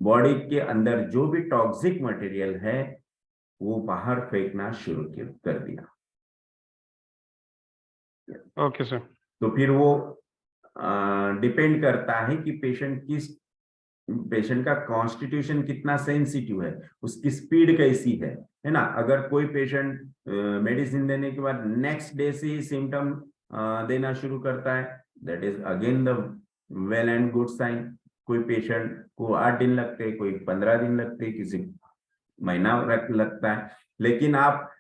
बॉडी के अंदर जो भी टॉक्सिक मटेरियल है वो बाहर फेंकना शुरू कर दिया। Okay sir. तो फिर वो डिपेंड करता है कि पेशेंट का कॉन्स्टिट्यूशन कितना सेंसिटिव है, उसकी स्पीड कैसी है ना। अगर कोई पेशेंट मेडिसिन देने के बाद नेक्स्ट डे से ही सिम्टम देना शुरू करता है, that is again the well and good sign. कोई पेशेंट को 8 दिन लगते हैं, कोई 15 दिन लगते हैं, किसी महीना लगता है। लेकिन आप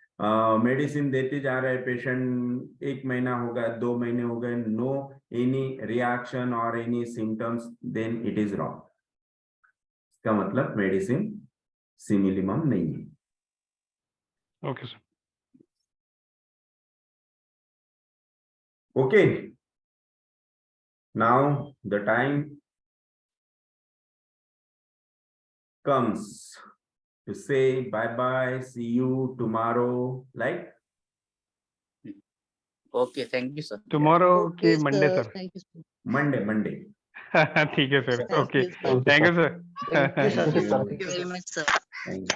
मेडिसिन देते जा रहे हैं, पेशेंट 1 महीना हो गया, 2 महीने हो गए, नो एनी रिएक्शन और any symptoms, then it is wrong. इसका मतलब मेडिसिन सिमिलिमम नहीं है। Okay sir. Okay, now the time comes to say bye bye, see you tomorrow, like okay, thank you sir. Tomorrow की Monday sir? Monday. ठीक है sir, okay, thank you sir. Thank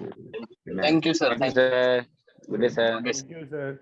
you. Thank you sir. Good day sir. Thank you sir.